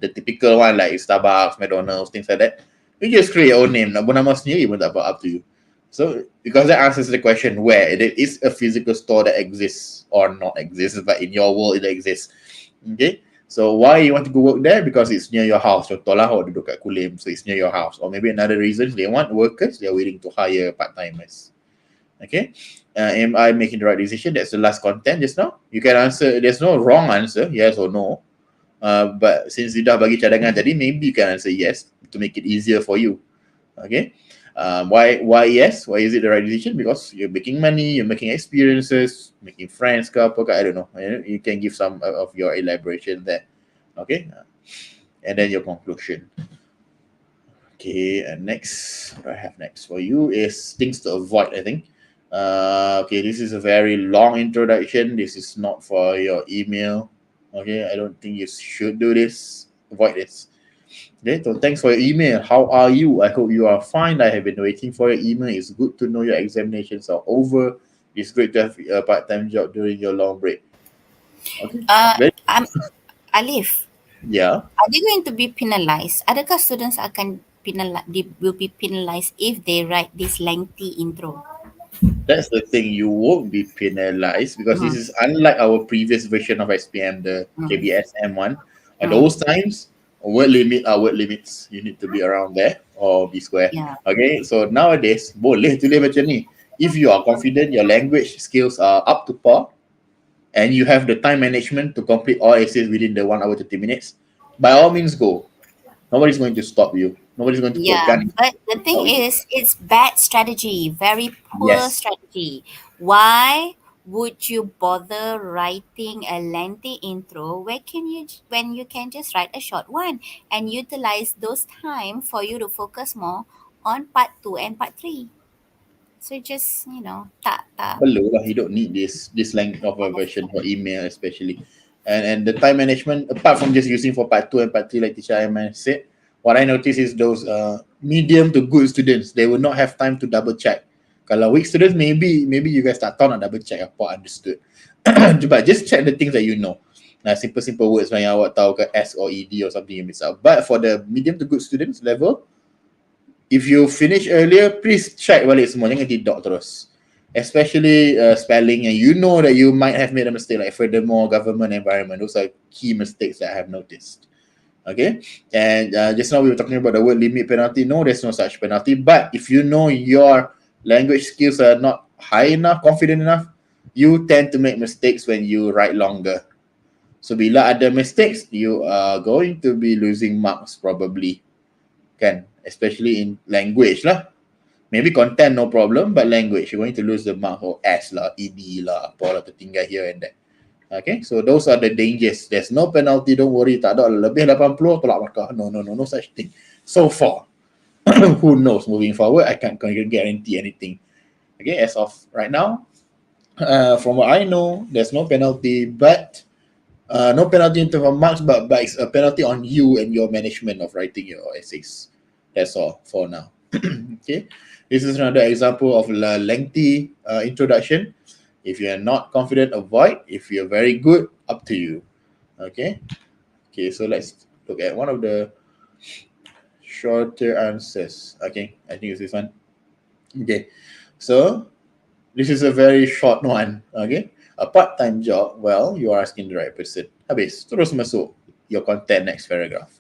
The typical one like Starbucks, McDonald's, things like that. You just create your own name. Nak buat nama sendiri pun tak apa, up to you. So, because that answers the question where it is a physical store that exists or not exists, but in your world it exists. Okay? So, why you want to go work there? Because it's near your house. Contohlah, awak duduk kat Kulim, so it's near your house. Or maybe another reason, they want workers, they're willing to hire part-timers. Okay? Am I making the right decision? That's the last content just now. You can answer, there's no wrong answer, yes or no. But since you dah bagi cadangan tadi, maybe you can answer yes to make it easier for you. Okay? Why yes? Why is it the right decision? Because you're making money, you're making experiences, making friends, I don't know. You can give some of your elaboration there. Okay? And then your conclusion. Okay, and next, what I have next for you is things to avoid, I think. Okay, this is a very long introduction. This is not for your email. Okay, I don't think you should do this. Avoid this. Okay, so thanks for your email. How are you? I hope you are fine. I have been waiting for your email. It's good to know your examinations are over. It's great to have a part-time job during your long break. Okay. Alif, Yeah. are they going to be penalized? Adakah students will be penalized if they write this lengthy intro? That's the thing. You won't be penalized because this is unlike our previous version of SPM, the KBSM one. At those times, word limit are word limits. You need to be around there or be square. Yeah. Okay, so nowadays, boleh tulis macam ni. If you are confident, your language skills are up to par, and you have the time management to complete all essays within the 1 hour 30 minutes, by all means go. Nobody's going to stop you. Nobody's going to put Yeah, gun. but the thing is, it's bad strategy, very poor Yes. strategy. Why would you bother writing a lengthy intro when you can just write a short one and utilize those time for you to focus more on part 2 and part 3? So just tak. Perlu lah, you don't need this length of a version for email especially. And the time management, apart from just using for part 2 and part 3 like Teacher Aiman said, what I notice is those medium to good students, they will not have time to double check. Kalau weak students, maybe you guys tak tahu nak double check apa understood. But just check the things that you know. simple words yang awak tahu ke S or ED or something you miss out. But for the medium to good students level, if you finish earlier, please check balik semua, jangan tidak terus. Especially spelling, and you know that you might have made a mistake, like furthermore, government, environment, those are key mistakes that I have noticed. Okay, and just now we were talking about the word limit penalty. No, there's no such penalty. But if you know your language skills are not high enough, confident enough, you tend to make mistakes when you write longer. So bila ada mistakes, you are going to be losing marks probably, kan? Especially in language lah. Maybe content no problem, but language you're going to lose the mark for S lah, ED lah, apa lah tertinggal here and there. Okay, so those are the dangers. There's no penalty, don't worry. Tak ada lebih 80 tolak markah. No such thing. So far, who knows? Moving forward, I can't guarantee anything. Okay, as of right now, from what I know, there's no penalty, but no penalty in terms of marks, but it's a penalty on you and your management of writing your essays. That's all for now. Okay, this is another example of a lengthy introduction. If you are not confident, avoid. If you're very good, up to you. Okay, so let's look at one of the shorter answers. Okay, I think it's this one. Okay, so this is a very short one. Okay, a part-time job. Well, you are asking the right person. Habis, terus masuk your content next paragraph.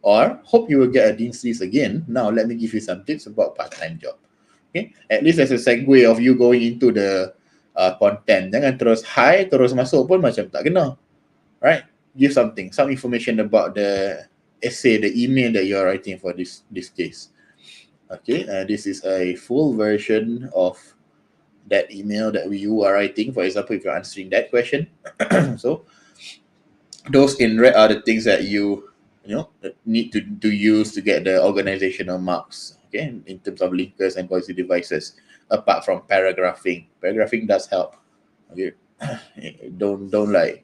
Or, hope you will get a Dean's List again. Now, let me give you some tips about part-time job. Okay, at least as a segue of you going into the content. Jangan terus hi, terus masuk pun macam tak kena. Right? Give something, some information about the essay, the email that you are writing for this case. Okay, this is a full version of that email that you are writing. For example, if you're answering that question. So, those in red are the things that you need to use to get the organizational marks. Okay, in terms of linkers and voice devices. Apart from paragraphing does help. Okay, don't like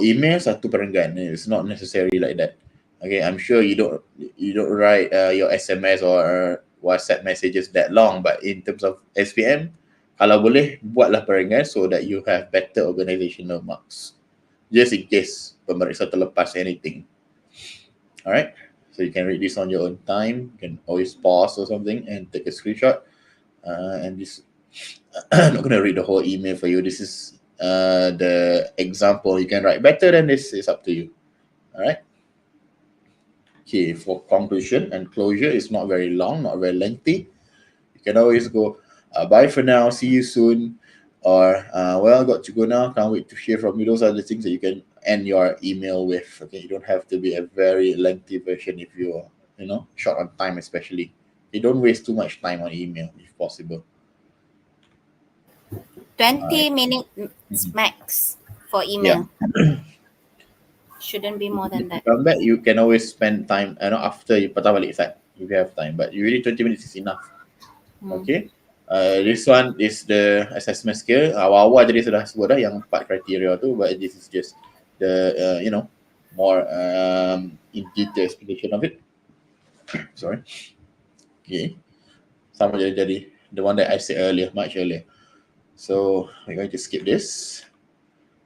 email satu perenggan. It's not necessary like that. Okay, I'm sure you don't write your SMS or WhatsApp messages that long, but in terms of SPM, kalau boleh buatlah perenggan so that you have better organizational marks, just in case pemeriksa terlepas anything. Alright, so you can read this on your own time. You can always pause or something and take a screenshot. And this, I'm not going to read the whole email for you. This is the example. You can write better than this. It's up to you. All right. Okay, for conclusion and closure, it's not very long, not very lengthy. You can always go, bye for now, see you soon. Or, well, got to go now, can't wait to hear from you. Those are the things that you can end your email with. Okay, you don't have to be a very lengthy version if you're, short on time, especially. You don't waste too much time on email if possible. 20 minutes max for email. Yeah. Shouldn't be more than that. Come back, you can always spend time after you patah balik site if you have time, but usually 20 minutes is enough. Okay. This one is the assessment skill. Awal-awal tadi sudah sebut dah yang 4 kriteria tu, but this is just the more in detail explanation of it. Sorry. Okay, sama jadi the one that I said earlier, much earlier. So we're going to skip this.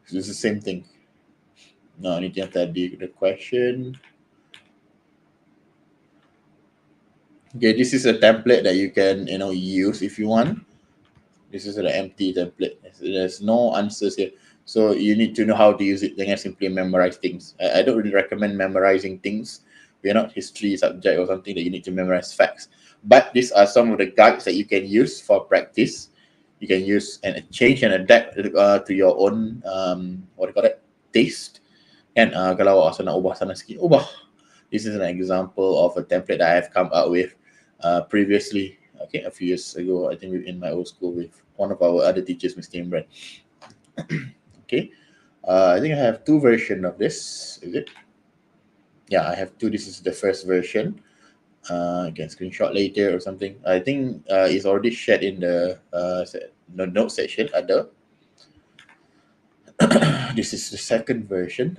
This is the same thing. No, ini yang tadi the question. Okay, this is a template that you can use if you want. This is an empty template. There's no answers here, so you need to know how to use it. Jangan simply memorize things. I don't really recommend memorizing things. We're not history subject or something that you need to memorize facts. But these are some of the guides that you can use for practice. You can use and change and adapt to your own taste. And kalau awak nak ubah sana sikit, ubah. This is an example of a template that I have come up with previously. Okay, a few years ago, I think in my old school with one of our other teachers, Mr. Imran. Okay, I think I have 2 versions of this. Is it? Yeah, I have 2. This is the first version. You can screenshot later or something. I think it's already shared in the note section. This is the second version.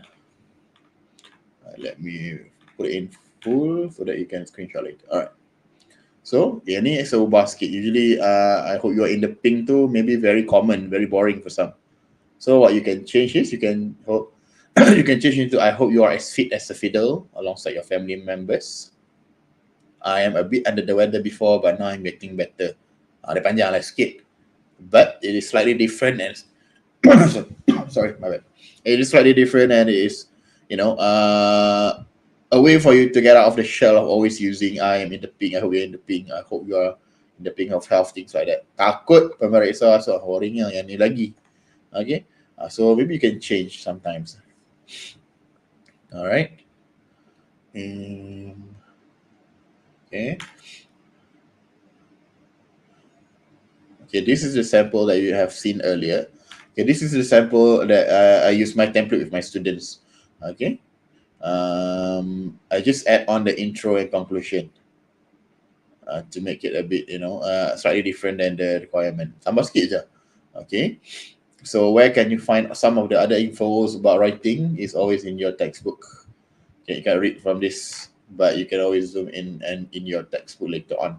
Let me put it in full so that you can screenshot later. All right. So, ini saya ubah sikit. Usually, I hope you are in the pink too. Maybe very common, very boring for some. So, what you can change is you can You can change into I hope you are as fit as a fiddle alongside your family members. I am a bit under the weather before, but now I'm getting better. Dia panjang lah sikit. But it is slightly different and sorry, my bad. It is slightly different and it is, a way for you to get out of the shell of always using I am in the pink, I hope you're in the pink, I hope you are in the pink of health, things like that. Takut pemeriksa so horengnya yang ni lagi. Okay, so maybe you can change sometimes. All right. Okay. Okay, this is the sample that you have seen earlier. Okay, this is the sample that I use my template with my students. Okay. I just add on the intro and conclusion to make it a bit, slightly different than the requirement. Tambah sikit je. Okay. So where can you find some of the other infos about writing is always in your textbook. Okay, you can read from this, but you can always zoom in and in your textbook later on.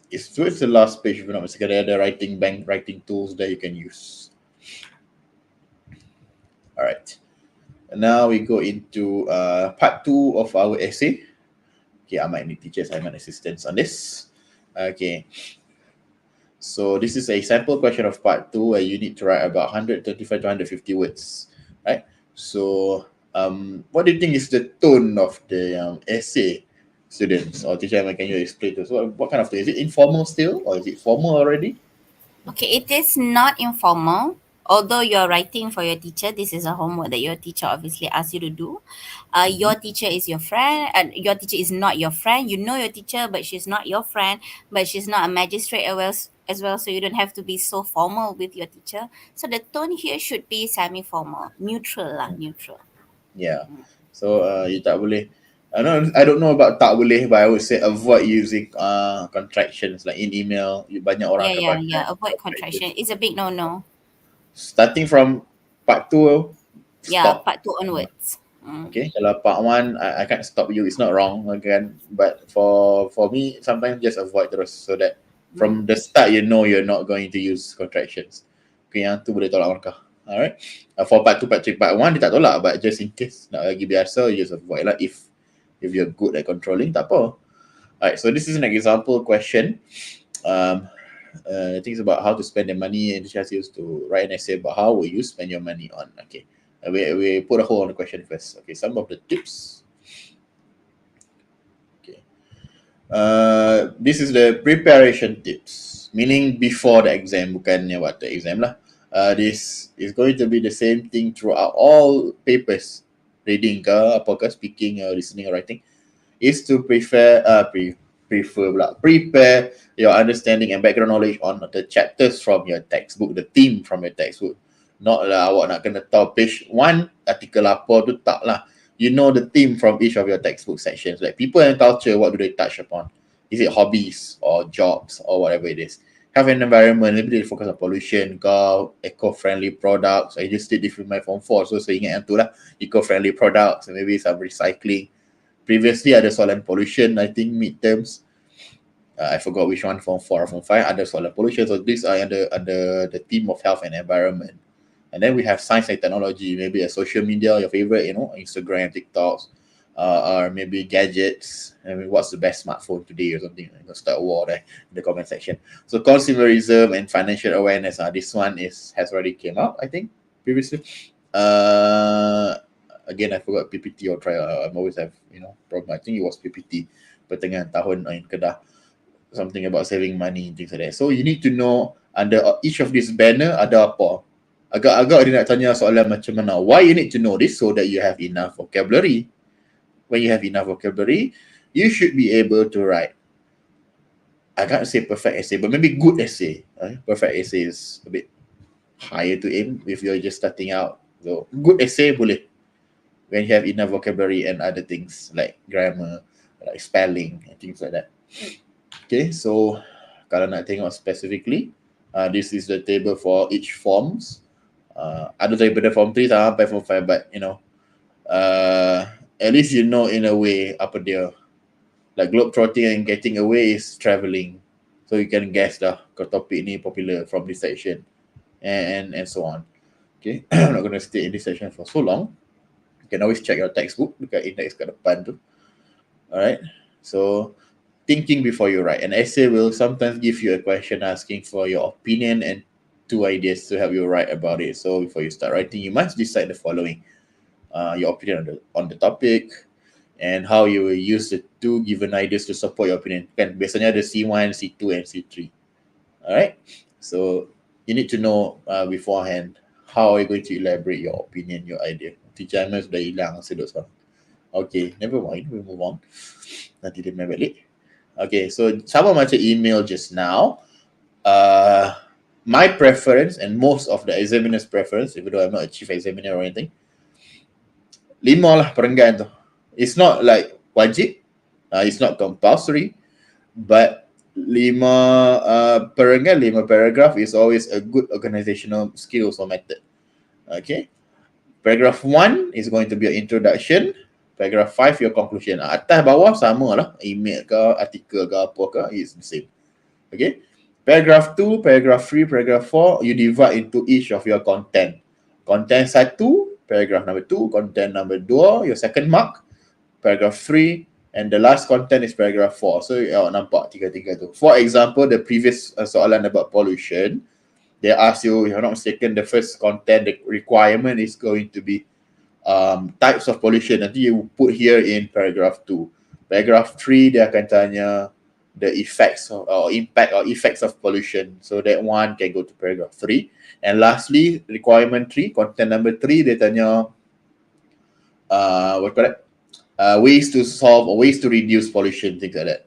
It's towards the last page, if you're not mistaken, there are the writing bank, writing tools that you can use. All right. And now we go into part 2 of our essay. Okay, I might need teachers, I might need assistants on this. Okay. So this is a sample question of part 2 where you need to write about 135 to 150 words, right? So what do you think is the tone of the essay, students? Or teacher, can you explain to us what kind of tone? Is it informal still or is it formal already? Okay, it is not informal. Although you're writing for your teacher, this is a homework that your teacher obviously asks you to do. Your teacher is your friend, and your teacher is not your friend. You know your teacher, but she's not your friend, but she's not a magistrate as well, so you don't have to be so formal with your teacher. So the tone here should be semi-formal, neutral lah, neutral. Yeah. So you tak boleh. I don't know about tak boleh, but I would say avoid using contractions like in email. Banyak orang akan pakai Avoid contraction. It's a big no-no. Starting from part 2, Yeah, stop. part 2 onwards. Okay, kalau part 1, I can't stop you. It's not wrong again, but for me, sometimes just avoid terus so that from the start you know you're not going to use contractions. Okay, yang tu boleh tolak langkah. Alright. For part 2, part 3, part 1 dia tak tolak, but just in case nak lagi biasa, you just avoid lah. If you're good at controlling, tak apa. Alright, so this is an example question. I think it's about how to spend the money, and just used to write an essay about how will you spend your money on. Okay, we put a hold on the question first. Okay, some of the tips. Okay, this is the preparation tips, meaning before the exam, bukannya what the exam lah. This is going to be the same thing throughout all papers, reading ke, apakah speaking, listening, or writing, is to prepare your understanding and background knowledge on the chapters from your textbook, the theme from your textbook. Not lah awak nak kena tahu page 1 artikel apa tu, tak lah. You know the theme from each of your textbook sections, like people and culture, what do they touch upon? Is it hobbies or jobs or whatever it is? Health and environment, maybe they focus on pollution, eco-friendly products. I just did this with my form 4, so saya ingat yang tu lah, eco-friendly products, and maybe some recycling. Previously ada soalan pollution, I think midterms. I forgot which one, form 4 or form 5, ada soalan pollution. So these are under the theme of health and environment. And then we have science and technology, maybe a social media, your favorite, Instagram, TikToks, or maybe gadgets. I mean, what's the best smartphone today or something? Start a war there in the comment section. So consumerism and financial awareness. This one has already came out, I think, previously. Again, I forgot PPT or trial. I always have, problem. I think it was PPT. Pertengahan tahun in Kedah. Something about saving money, things like that. So you need to know under each of these banner ada apa. Agak-agak dia nak tanya soalan macam mana. Why you need to know this? So that you have enough vocabulary. When you have enough vocabulary, you should be able to write. I can't say perfect essay, but maybe good essay. Perfect essay is a bit higher to aim if you're just starting out. So good essay boleh. When you have enough vocabulary and other things like grammar, like spelling and things like that. Okay, so kalau nak tengok specifically, this is the table for each forms. Ada daripada form 3 sampai form 5, but at least you know in a way apa dia. Like globetrotting and getting away is traveling. So you can guess dah kalau topik ni popular from this section and so on. Okay, I'm not going to stay in this session for so long. You can always check your textbook dekat index kat depan tu. Alright, so thinking before you write. An essay will sometimes give you a question asking for your opinion and 2 ideas to help you write about it. So before you start writing, you must decide the following: your opinion on the topic, and how you will use the 2 given ideas to support your opinion. Kan biasanya ada C1, C2 and C3. Alright, so you need to know beforehand how are you going to elaborate your opinion, your idea. Teacher Ahmed sudah hilang sedut sekarang. Okay, never mind, we'll move on. Nanti dia main balik. Okay, so sama macam email just now, my preference and most of the examiner's preference, even though I'm not a chief examiner or anything, 5 lah perenggan tu. It's not like wajib, it's not compulsory, but 5 perenggan, 5 paragraph is always a good organizational skills or method. Okay, paragraph 1 is going to be your introduction. Paragraph 5 your conclusion. Atas bawah sama lah, email ke, artikel ke, apa ke, it's the same. Okay, paragraph 2, paragraph 3, paragraph 4, you divide into each of your content. Content 1, paragraph number 2, content number 2, your second mark, paragraph 3, and the last content is paragraph 4. So nampak tiga-tiga tu. For example, the previous soalan about pollution, they ask you, if you're not mistaken, the first content, the requirement is going to be types of pollution. Nanti you put here in paragraph 2. Paragraph 3, dia akan tanya the effects or impact or effects of pollution. So that one can go to paragraph 3. And lastly, requirement 3, content number 3, dia tanya ways to solve or ways to reduce pollution, things like that.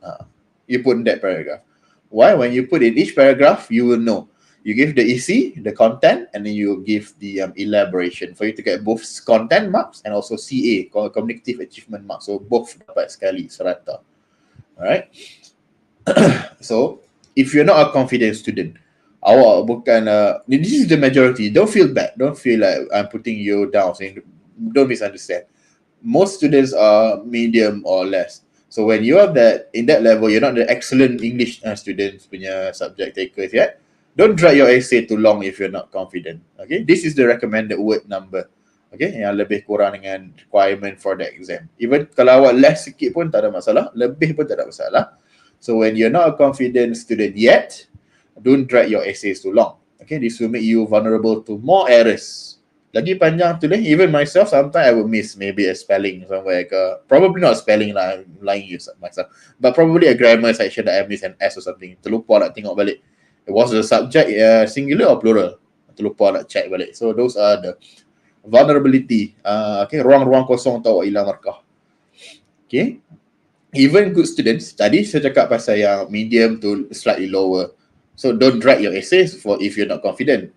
You put in that paragraph. Why? When you put in each paragraph, you will know. You give the EC, the content, and then you give the elaboration for you to get both content marks and also CA, cognitive achievement marks. So both dapat sekali serata. Alright. So if you're not a confident student, awak bukan this is the majority. Don't feel bad. Don't feel like I'm putting you down. Saying, don't misunderstand. Most students are medium or less. So when you are in that level, you're not the excellent English students punya subject takers yet. Don't drag your essay too long if you're not confident. Okay, this is the recommended word number. Okay, yang lebih kurang dengan requirement for the exam. Even kalau awak less sikit pun tak ada masalah, lebih pun tak ada masalah. So when you're not a confident student yet, don't drag your essays too long. Okay, this will make you vulnerable to more errors. Lagi panjang tulis, even myself, sometimes I will miss maybe a spelling somewhere. Probably not spelling lah, I'm lying you myself. But probably a grammar section that I miss an S or something. Terlupa nak tengok balik. Was the subject singular or plural? Terlupa nak check balik. So those are the vulnerability. Okay, ruang-ruang kosong tu awak hilang markah. Okay, even good students, tadi saya cakap pasal yang medium to slightly lower. So don't drag your essays for if you're not confident.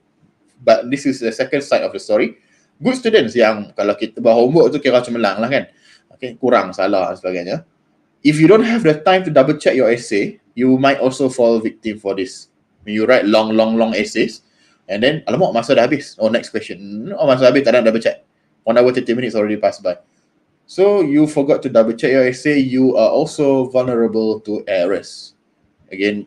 But this is the second side of the story. Good students yang kalau kita buat homework tu kira cemerlang lah kan. Okay, kurang, salah dan sebagainya. If you don't have the time to double check your essay, you might also fall victim for this. When you write long essays, and then, alamak, masa dah habis. Oh, next question. Oh, masa habis, tak ada double check. 1 hour 30 minutes already passed by. So, you forgot to double check your essay, you are also vulnerable to errors. Again,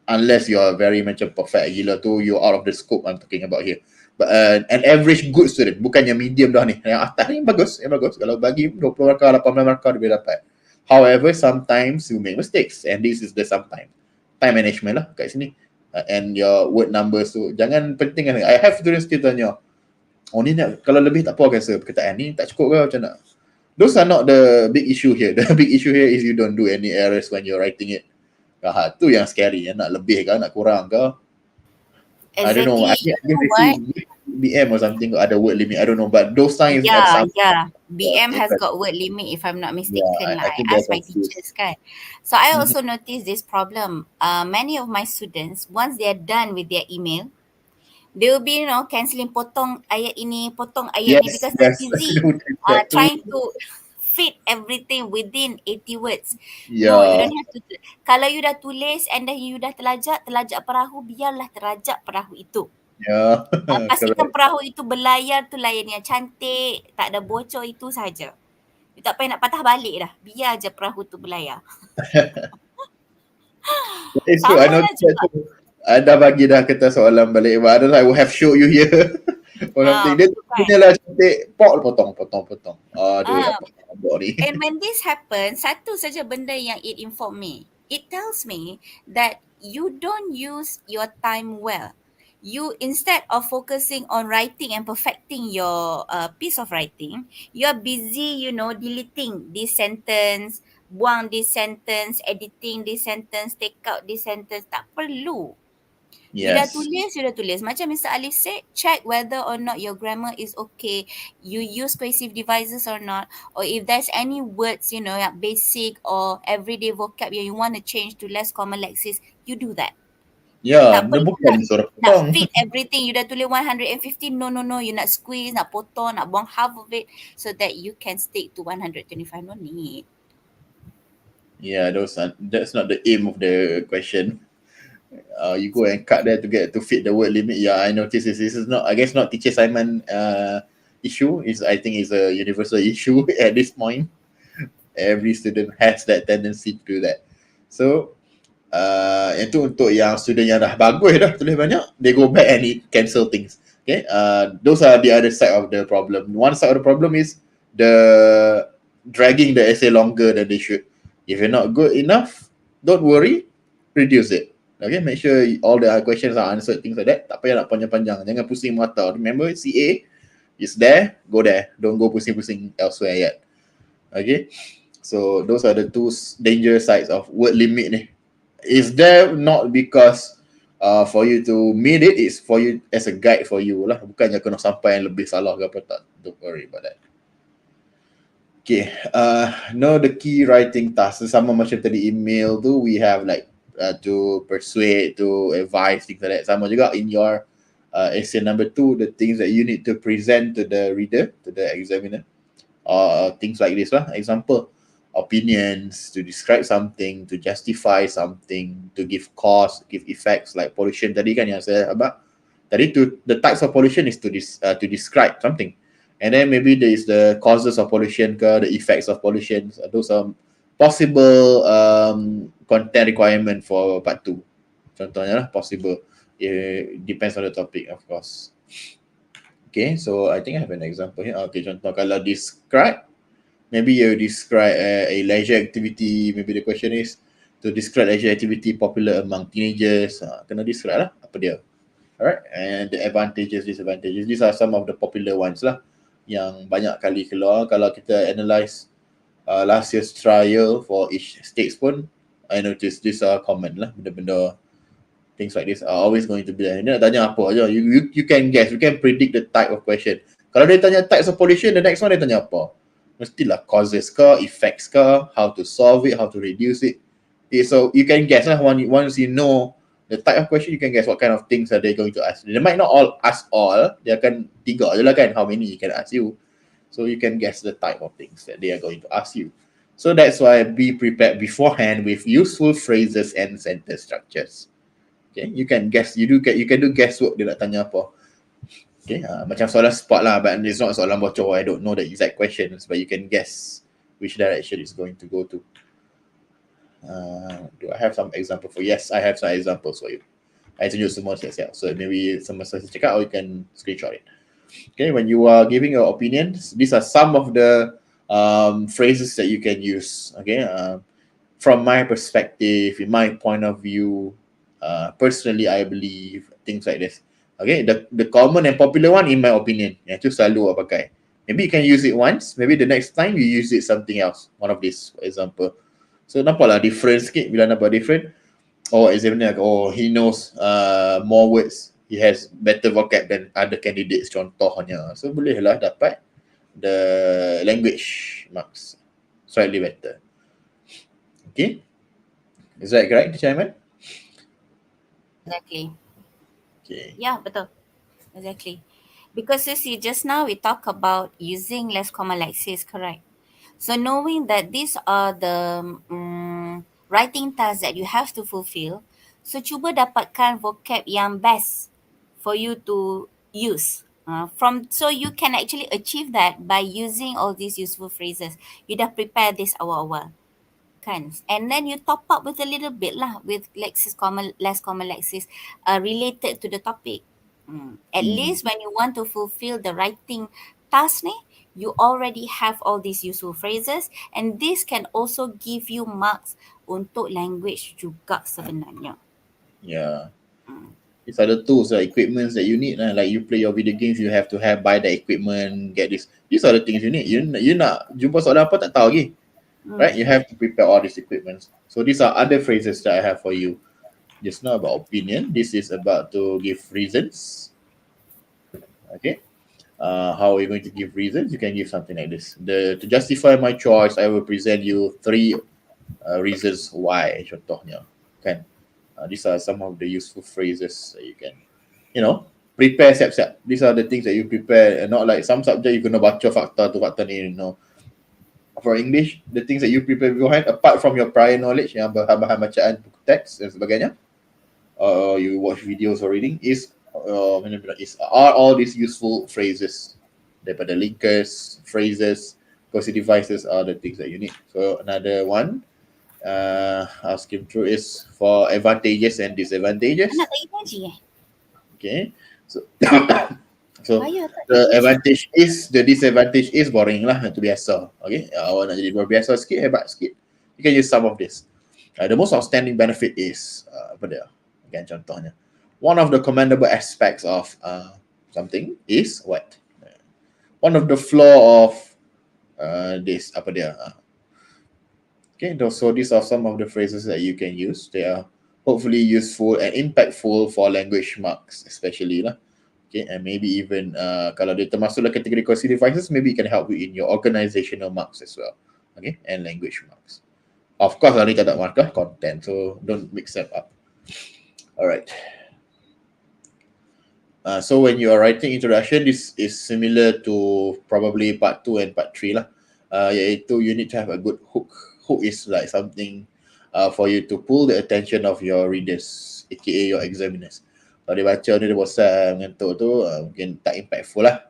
unless you are very macam perfect gila tu, you're out of the scope I'm talking about here. But an average good student, bukan yang medium dah ni. Yang atas ni yang bagus. Kalau bagi 20 markah, 18 markah, dia boleh dapat. However, sometimes you make mistakes, and this is the sometimes. Time management lah kat sini. And your word numbers tu jangan penting kan. I have students kita tanya, oh ni nak, kalau lebih tak apa kan sir, perkataan ni tak cukup ke macam mana. Those are not the big issue here. The big issue here is you don't do any errors when you're writing it. Tu yang scary. Nak lebih ke, nak kurang ke. Exactly. I don't know. I guess BM or something ada word limit. I don't know. But those times BM has got word limit if I'm not mistaken. I asked my teachers kan. So I also noticed this problem. Many of my students, once they are done with their email, they will be cancelling potong ayat ini, potong ayat ni because they're busy trying to fit everything within 80 words. No, you don't have to. Kalau you dah tulis and then you dah terlajak perahu, biarlah terajak perahu itu. Pastikan perahu itu berlayar tu layan yang cantik, tak ada bocor, itu saja. You tak payah nak patah balik dah. Biar je perahu tu berlayar. It's true. I noticed that too. Anda bagi dah kertas soalan balik. But I don't know, I will have show you here. Or something. Dia Bukan. punya lah cantik. Potong. Aduh, Ah, dapat kabur ni. And when this happens, satu saja benda yang it inform me. It tells me that you don't use your time well. You, instead of focusing on writing and perfecting your piece of writing, you are busy, deleting this sentence, buang this sentence, editing this sentence, take out this sentence. Tak perlu. You dah Yes. tulis. Macam Mr. Alif said, check whether or not your grammar is okay. You use cohesive devices or not. Or if there's any words, yang basic or everyday vocab yang you want to change to less common lexis, you do that. Ya, Tak dia perlu bukan suruh nak potong. fit everything. You dah tulis 150. No. You nak squeeze, nak potong, nak buang half of it so that you can stick to 125. No need. Yeah, that's not the aim of the question. You go and cut there to fit the word limit. Yeah, I noticed this is not, I guess, not teacher Simon issue. I think it's a universal issue at this point. Every student has that tendency to do that. So itu untuk yang student yang dah bagus dah tulis banyak, they go back and cancel things. Okay, those are the other side of the problem. One side of the problem is the dragging the essay longer than they should. If you're not good enough, don't worry, reduce it. Okay, make sure all the questions are answered, things like that. Tak payah nak panjang-panjang. Jangan pusing mata. Remember, CA is there, go there. Don't go pusing-pusing elsewhere yet. Okay, so those are the two danger sides of word limit ni. Is there not because for you to meet it, it's for you as a guide for you lah. Bukannya kena sampai yang lebih salah ke apa tak. Don't worry about that. Okay, know the key writing tasks. Sama macam tadi email tu, we have like to persuade, to advise, things like that. Sama juga in your essay number 2, the things that you need to present to the reader, to the examiner, or things like this lah. Example, opinions, to describe something, to justify something, to give cause, give effects, like pollution tadi kan yang saya abang. Tadi the types of pollution is to describe something. And then maybe there is the causes of pollution ke, the effects of pollution. Those are possible content requirement for part 2. Contohnya lah, possible. It depends on the topic, of course. Okay, so I think I have an example here. Okay, contoh kalau describe, maybe you describe a leisure activity. Maybe the question is to describe leisure activity popular among teenagers. Kena describe lah apa dia. Alright, and the advantages, disadvantages. These are some of the popular ones lah yang banyak kali keluar. Kalau kita analyse last year's trial for each states pun, I notice these are common lah. Benda-benda, things like this are always going to be there. Dia nak tanya apa aja. You can guess, you can predict the type of question. Kalau dia tanya types of pollution, the next one dia tanya apa? Mestilah causes ke, effects ke, how to solve it, how to reduce it. Okay, so you can guess lah, once you know the type of question, you can guess what kind of things are they going to ask. They might not all ask all, dia akan 3 je lah kan, how many he can ask you. So you can guess the type of things that they are going to ask you. So that's why be prepared beforehand with useful phrases and sentence structures. Okay, you can guess, you can do guesswork dia nak tanya apa. Okay, macam soalan spot lah, but it's not soalan bocor. I don't know the exact questions, but you can guess which direction it's going to go to. Do I have some example for? Yes, I have some examples for you. I tunjuk semua siap-siap. So maybe semua saya cakap, or you can screenshot it. Okay, when you are giving your opinions, these are some of the phrases that you can use. Okay, from my perspective, in my point of view, personally, I believe, things like this. Okay, the common and popular one, in my opinion, yang tu selalu I pakai. Maybe you can use it once, maybe the next time you use it something else. One of these, for example. So nampaklah different sikit bila nampak different. Oh, examiner, he knows more words. He has better vocab than other candidates, contohnya. So bolehlah dapat the language marks slightly better. Okay, is that correct, Teacher Aiman? Exactly. Okay. Yeah, betul. Exactly. Because you see, just now we talk about using less common lexis, correct? So knowing that these are the writing tasks that you have to fulfill, so cuba dapatkan vocab yang best for you to use. So you can actually achieve that by using all these useful phrases. You dah prepare this awal-awal. kan, and then you top up with a little bit lah with lexis common, less common lexis related to the topic. At least when you want to fulfill the writing task ni, you already have all these useful phrases, and this can also give you marks untuk language juga sebenarnya. Yeah. These are the tools, the equipments that you need. Like you play your video games, you have to buy the equipment, get this. These are the things you need. You nak jumpa soalan apa tak tahu lagi. Right? You have to prepare all these equipments. So these are other phrases that I have for you. Just not about opinion. This is about to give reasons. Okay. How are you going to give reasons? You can give something like this. To justify my choice, I will present you 3 reasons why. Contohnya, kan? These are some of the useful phrases that you can, prepare siap-siap. These are the things that you prepare, and not like some subject you kena baca fakta tu fakta ni, For English, the things that you prepare beforehand, apart from your prior knowledge, yang bahan-bahan bacaan buku teks dan sebagainya, you watch videos or reading, are all these useful phrases. Daripada linkers, phrases, coercive devices are the things that you need. So another one, I'll skim through, is for advantages and disadvantages. Nak tak emoji Okay, so the advantage is, the disadvantage is boring lah, tu biasa. Okay, awak nak jadi biasa sikit, hebat sikit, you can use some of this. The most outstanding benefit is apa dia? Again, contohnya, one of the commendable aspects of something is what? One of the flaw of this, apa dia? Okay, so these are some of the phrases that you can use. They are hopefully useful and impactful for language marks, especially lah. Okay, and maybe even kalau dia termasuklah kategori coercive devices, maybe it can help you in your organizational marks as well. Okay, and language marks. Of course, ni tak ada markah content, so don't mix them up. Alright. So when you are writing introduction, this is similar to probably part 2 and part 3 lah. Iaitu you need to have a good hook. Hook is like something for you to pull the attention of your readers, aka your examiners. Kalau dia baca ni dia bosan mengantuk tu, mungkin tak impactful lah.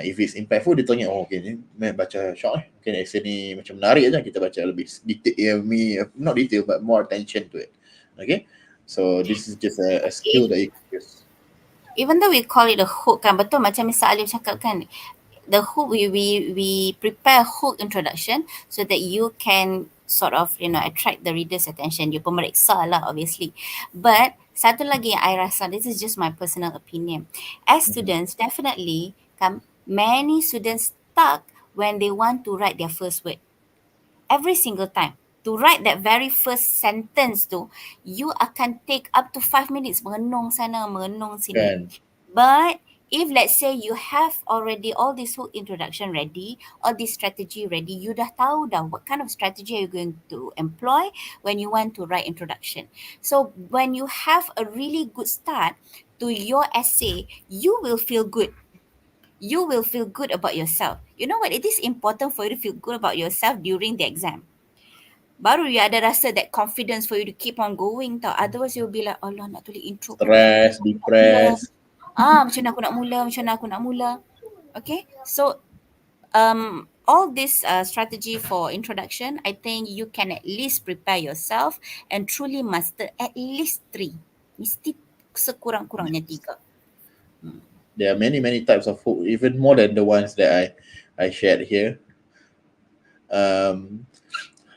If it's impactful, dia tanya, okay, ni baca short mungkin essay ni macam menarik je, kita baca lebih detail, not detail but more attention to it. Okay, so this is just a skill that you can use. Even though we call it a hook kan, betul macam Mr. Alif cakap kan, the hook, we prepare hook introduction so that you can sort of attract the reader's attention. You pemeriksa lah obviously, but satu lagi yang I rasa, this is just my personal opinion, as students, definitely many students stuck when they want to write their first word. Every single time to write that very first sentence tu, you akan take up to 5 minutes merenung sana, merenung sini. But if let's say you have already all this hook introduction ready, all this strategy ready, you dah tahu dah what kind of strategy are you going to employ when you want to write introduction. So when you have a really good start to your essay, you will feel good. You will feel good about yourself. You know what? It is important for you to feel good about yourself during the exam. Baru you ada rasa that confidence for you to keep on going tau. Otherwise you'll be like, Allah nak tulis intro. Stress, depressed. Macam mana aku nak mula. Okay, so all this strategy for introduction, I think you can at least prepare yourself and truly master at least 3. Mesti sekurang-kurangnya 3. There are many types of hook, even more than the ones that I shared here.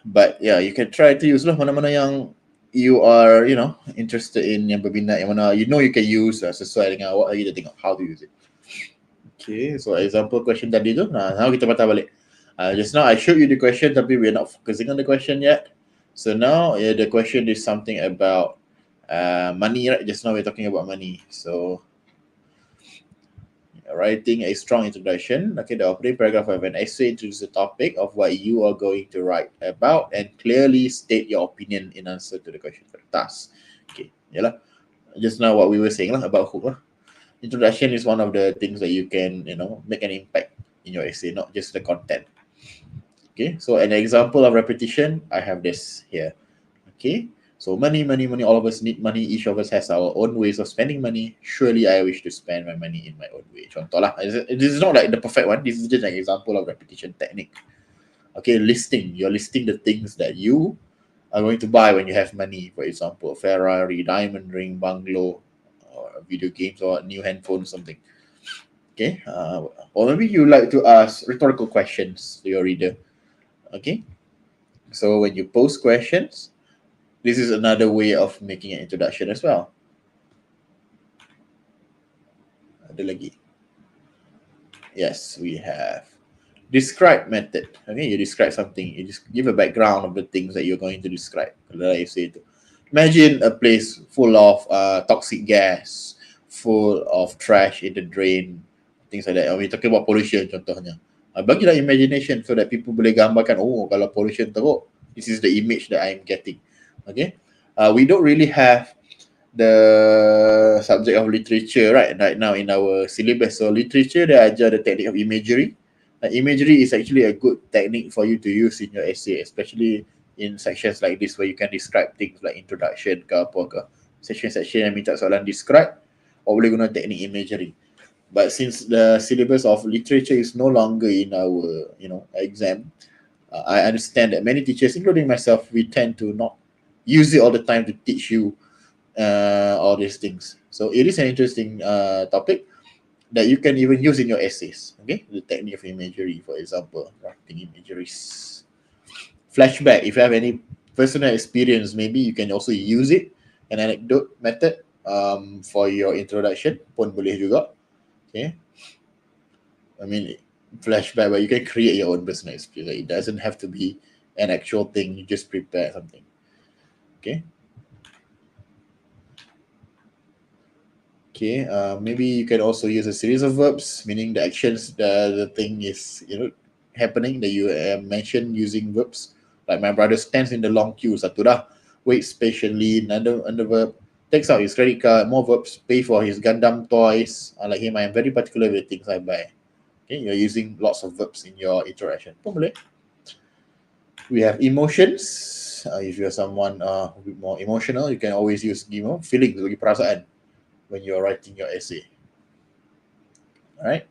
But yeah, you can try to use lah mana-mana yang you are, interested in, yang berminat, yang mana you can use sesuai dengan awak, kita tengok how to use it. Okay, so example question tadi tu, now kita patah balik. Just now I showed you the question, tapi we're not focusing on the question yet. So now the question is something about money, right? Just now we're talking about money. So writing a strong introduction. Okay, the opening paragraph of an essay introduces the topic of what you are going to write about and clearly state your opinion in answer to the question for the task. Okay, yalah. Just now what we were saying lah about hook lah. Introduction is one of the things that you can, make an impact in your essay, not just the content. Okay, so an example of repetition, I have this here. Okay, so money, all of us need money. Each of us has our own ways of spending money. Surely I wish to spend my money in my own way. Contoh lah. This is not like the perfect one. This is just an example of repetition technique. Okay, listing. You're listing the things that you are going to buy when you have money. For example, Ferrari, diamond ring, bungalow, or video games, or new handphone, something. Okay, or maybe you like to ask rhetorical questions to your reader. Okay, so when you post questions, this is another way of making an introduction as well. Ada lagi. Yes, we have describe method. Okay, you describe something. You just give a background of the things that you're going to describe. Like I say, imagine a place full of toxic gas, full of trash in the drain, things like that. We're talking about pollution contohnya. Bagilah imagination so that people boleh gambarkan, oh, kalau pollution teruk, this is the image that I'm getting. Okay, we don't really have the subject of literature right now in our syllabus. So literature, they ajar the technique of imagery. Imagery is actually a good technique for you to use in your essay, especially in sections like this where you can describe things like introduction ke apa ke. Section yang minta soalan describe, or boleh guna teknik imagery. But since the syllabus of literature is no longer in our exam, I understand that many teachers, including myself, we tend to not use it all the time to teach you all these things. So it is an interesting topic that you can even use in your essays. Okay, the technique of imagery, for example, writing imageries. Flashback. If you have any personal experience, maybe you can also use it, an anecdote method for your introduction. Pun boleh juga. Okay. I mean, flashback, where you can create your own personal experience. It doesn't have to be an actual thing. You just prepare something. Okay. Okay, maybe you can also use a series of verbs, meaning the actions, the thing is happening that you mentioned using verbs. Like my brother stands in the long queue, satu dah. Waits patiently, another verb. Takes out his credit card, more verbs. Pay for his Gundam toys. Like him, I am very particular with things I buy. Okay, you're using lots of verbs in your interaction. Boleh. We have emotions. If you're someone a bit more emotional, you can always use feelings, bagi perasaan, when you're writing your essay. Alright.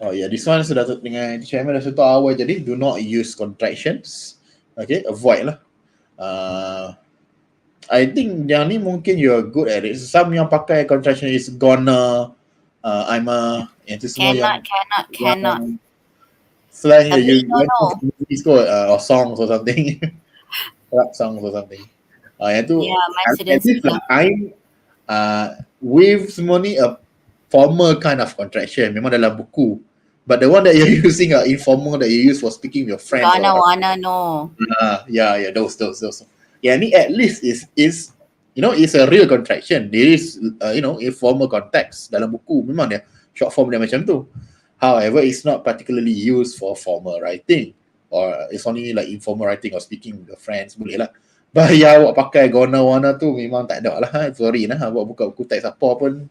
Oh yeah, this one sudah dengan Teacher Emma dah satu awal, jadi do not use contractions. Okay, avoid lah. I think yang ni mungkin you're good at it. Some yang pakai contraction is gonna, I'm a, yang tu semua Cannot. Slang that you no. Or songs or something. Rap songs or something. Yang tu, Yeah, my students like, I'm with semua ni a formal kind of contraction, memang dalam buku. But the one that you're using are informal that you use for speaking with your friends. Wanna know. Yeah, those. Yeah, ni at least is it's a real contraction. There is informal context dalam buku. Memang dia short form dia macam tu. However, it's not particularly used for formal writing, or it's only like informal writing or speaking with your friends, boleh lah. But ya, awak pakai gonna tu memang tak ada lah. Sorry lah, awak buka buku teks apa pun,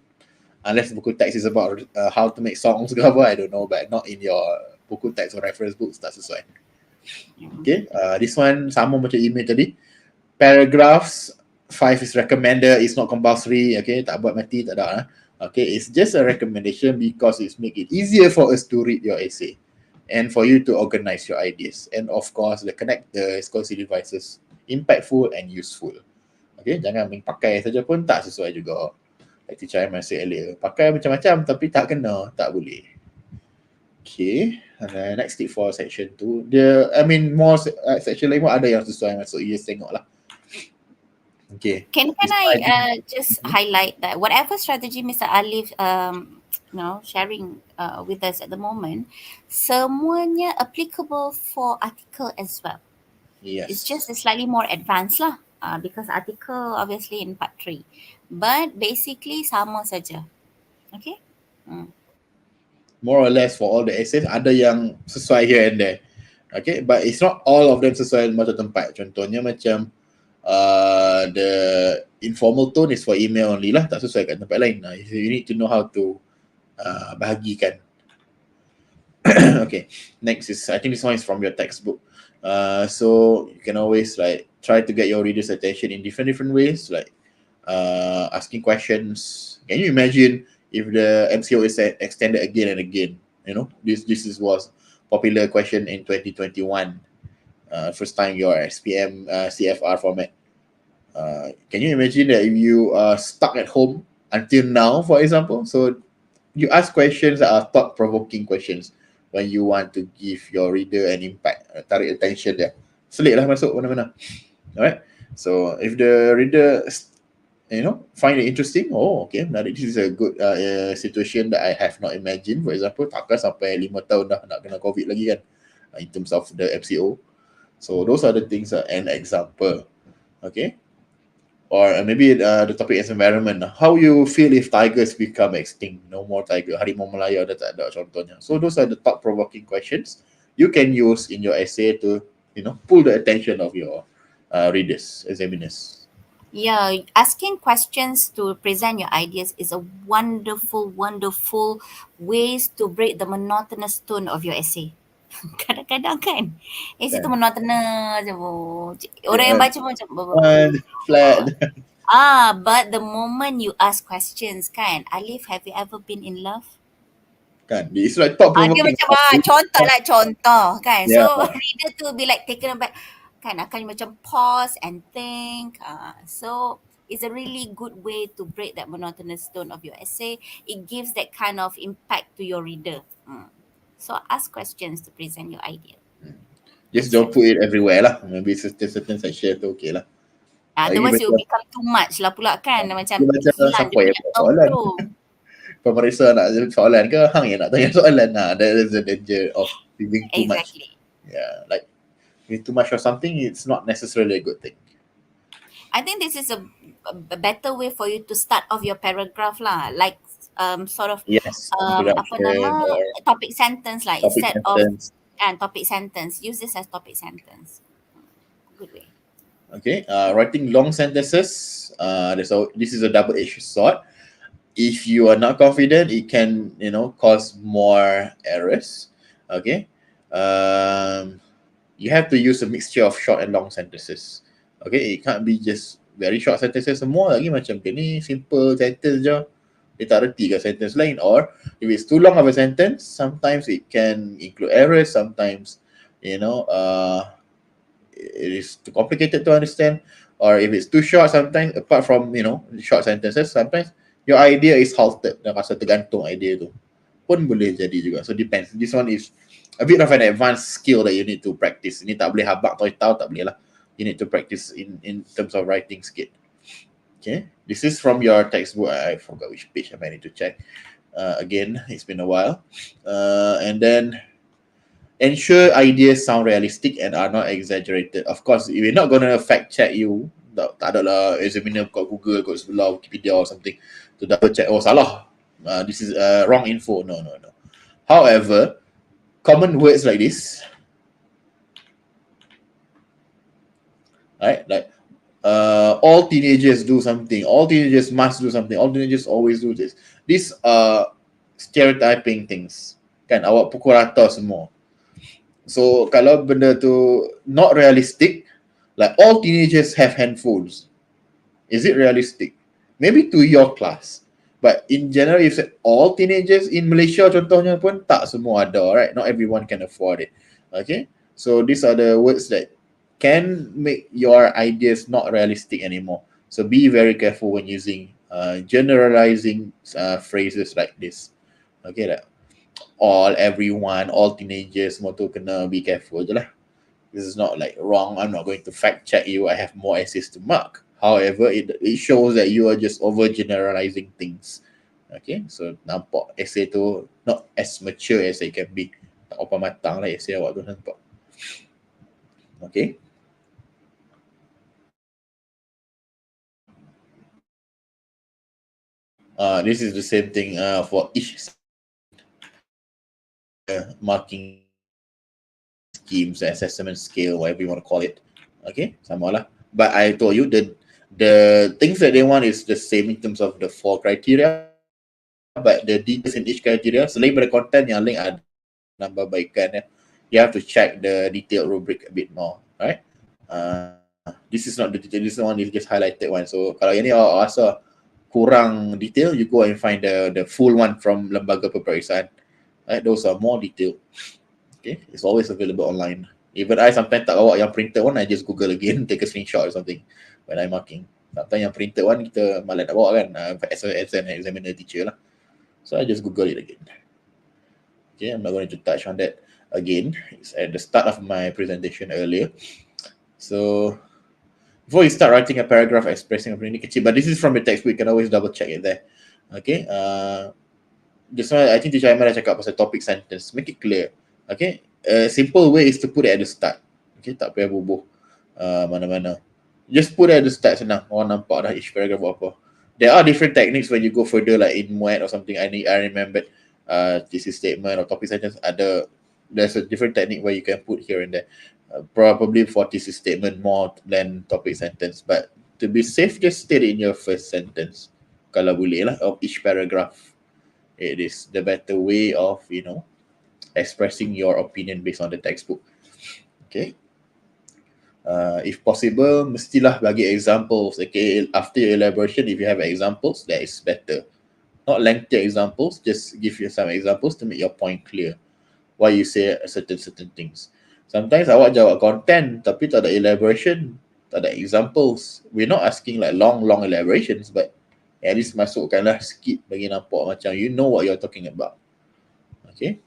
unless buku teks is about how to make songs ke apa, I don't know, but not in your buku teks or reference books, tak sesuai. Okay, this one sama macam email tadi. Paragraphs 5 is recommended, it's not compulsory. Okay, tak buat mati, tak ada lah. Okay, it's just a recommendation because it's make it easier for us to read your essay and for you to organize your ideas, and of course the connect the scholarly devices impactful and useful. Okay, jangan main pakai saja pun tak sesuai juga. Like Teacher Aiman said earlier, pakai macam-macam tapi tak kena, tak boleh. Okay, and then next tip for section 2. More section lain pun ada yang sesuai masuk, you just tengok lah. Okay. Can I just highlight that whatever strategy Mr. Alif sharing with us at the moment, semuanya applicable for article as well. Yes. It's just slightly more advanced lah, because article obviously in part 3, but basically sama saja. Okay. More or less for all the essays, ada yang sesuai here and there. Okay, but it's not all of them sesuai macam tempat. Contohnya macam the informal tone is for email only lah, tak sesuai kat tempat lain. You need to know how to bahagikan. Okay, next is, I think this one is from your textbook. So you can always like try to get your readers' attention in different ways, like asking questions. Can you imagine if the MCO is extended again and again? This was popular question in 2021. First time your SPM CFR format. Can you imagine that if you are stuck at home until now, for example? So you ask questions that are thought-provoking questions when you want to give your reader an impact, tarik attention dia. Selit lah masuk mana-mana. Alright. So if the reader, find it interesting, okay, this is a good situation that I have not imagined. For example, takkan sampai 5 tahun dah nak kena COVID lagi kan, in terms of the MCO. So those are the things, an example. Okay. Or maybe the topic is environment. How you feel if tigers become extinct? No more tiger. Harimau Melaya dah tak ada contohnya. So those are the thought-provoking questions you can use in your essay to, pull the attention of your readers, examiners. Yeah, asking questions to present your ideas is a wonderful, wonderful ways to break the monotonous tone of your essay. Kadang-kadang kan, essay tu monotonous je. Orang yang baca pun macam Flat. But the moment you ask questions kan, Alif, have you ever been in love? Kan, it's like thought-provoking. Dia macam contoh kan. Yeah. So reader to be like taken aback kan, akan macam pause and think. So it's a really good way to break that monotonous tone of your essay. It gives that kind of impact to your reader. So ask questions to present your idea. Just don't put it everywhere lah. Maybe certain section tu okay lah. Otherwise it will become too much lah pula kan. Macam dia macam hilang siapa dia yang punya buat soalan. tu. Pemeriksa nak soalan ke, hang yang nak tanya soalan. That is the danger of giving too much. Yeah, like with too much of something, it's not necessarily a good thing. I think this is a better way for you to start off your paragraph lah, like sort of topic sentence lah, instead of topic sentence. Use this as topic sentence. Good way. Okay, writing long sentences. This is a double-edged sword. If you are not confident, it can cause more errors. Okay, you have to use a mixture of short and long sentences. Okay, it can't be just very short sentences. Semua lagi macam ni simple sentence je. Dia tak reti ke sentence lain. Or if it's too long of a sentence, sometimes it can include errors. Sometimes it is too complicated to understand. Or if it's too short, sometimes apart from short sentences, sometimes your idea is halted. Dah rasa tergantung idea tu pun boleh jadi juga. So depends. This one is a bit of an advanced skill that you need to practice. Ini tak boleh habak tahu tak boleh lah. You need to practice in terms of writing skill. Okay, this is from your textbook. I forgot which page. I might need to check. Again, it's been a while. And then ensure ideas sound realistic and are not exaggerated. Of course, we're not going to fact check you. Tak ada lah examiner kat Google, kat sebelah Wikipedia or something to double check. Oh, salah. This is wrong info. No. However, common words like this, right? Like all teenagers do something. All teenagers must do something. All teenagers always do this. These are stereotyping things. Kan, awak pukul rata semua. So kalau benda tu not realistic, like all teenagers have handphones. Is it realistic? Maybe to your class. But in general, if all teenagers in Malaysia contohnya pun tak semua ada, right? Not everyone can afford it. Okay? So these are the words that can make your ideas not realistic anymore. So be very careful when using generalizing phrases like this. Okay, like all, everyone, all teenagers, semua tu kena be careful je lah. This is not like wrong. I'm not going to fact check you. I have more essays to mark. However, it shows that you are just over generalizing things. Okay, so nampak essay tu not as mature as it can be. Tak apa matang lah essay awak tu nampak. Okay. This is the same thing for each marking schemes, assessment scale, whatever you want to call it. Okay, sama lah. But I told you the things that they want is the same in terms of the 4 criteria, but the details in each criteria, selain pada content yang lain ada nambahbaikan, you have to check the detailed rubric a bit more, right? This is not the detail, this one is just highlighted one. So kalau yang ni awak rasa kurang detail, you go and find the full one from lembaga peperiksaan. Right? Those are more detailed. Okay, it's always available online. Even I sometimes tak bawa yang printed one, I just Google again, take a screenshot or something when I'm marking. Sometimes yang printed one kita malas nak bawa kan, as an examiner teacher lah. So I just Google it again. Okay, I'm not going to touch on that again. It's at the start of my presentation earlier. So before you start writing a paragraph expressing opinion kecil, but this is from the textbook, you can always double check it there. Okay, just now I think Teacher Aiman dah cakap pasal topic sentence. Make it clear. Okay, a simple way is to put it at the start. Okay, tak payah bubuh mana-mana. Just put it at the start, senang. Orang nampak dah each paragraph buat apa. There are different techniques when you go further, like in MUET or something. I remembered thesis statement or topic sentence. There's a different technique where you can put here and there. Probably for thesis statement more than topic sentence. But to be safe, just state it in your first sentence. Kalau boleh lah, of each paragraph. It is the better way of, expressing your opinion based on the textbook. Okay. If possible, mestilah bagi examples. Okay, after your elaboration, if you have examples, that is better. Not lengthy examples, just give you some examples to make your point clear. Why you say certain things. Sometimes awak jawab content, tapi tak ada elaboration, tak ada examples. We're not asking like long elaborations, but at least masukkanlah sikit bagi nampak macam you know what you're talking about. Okay.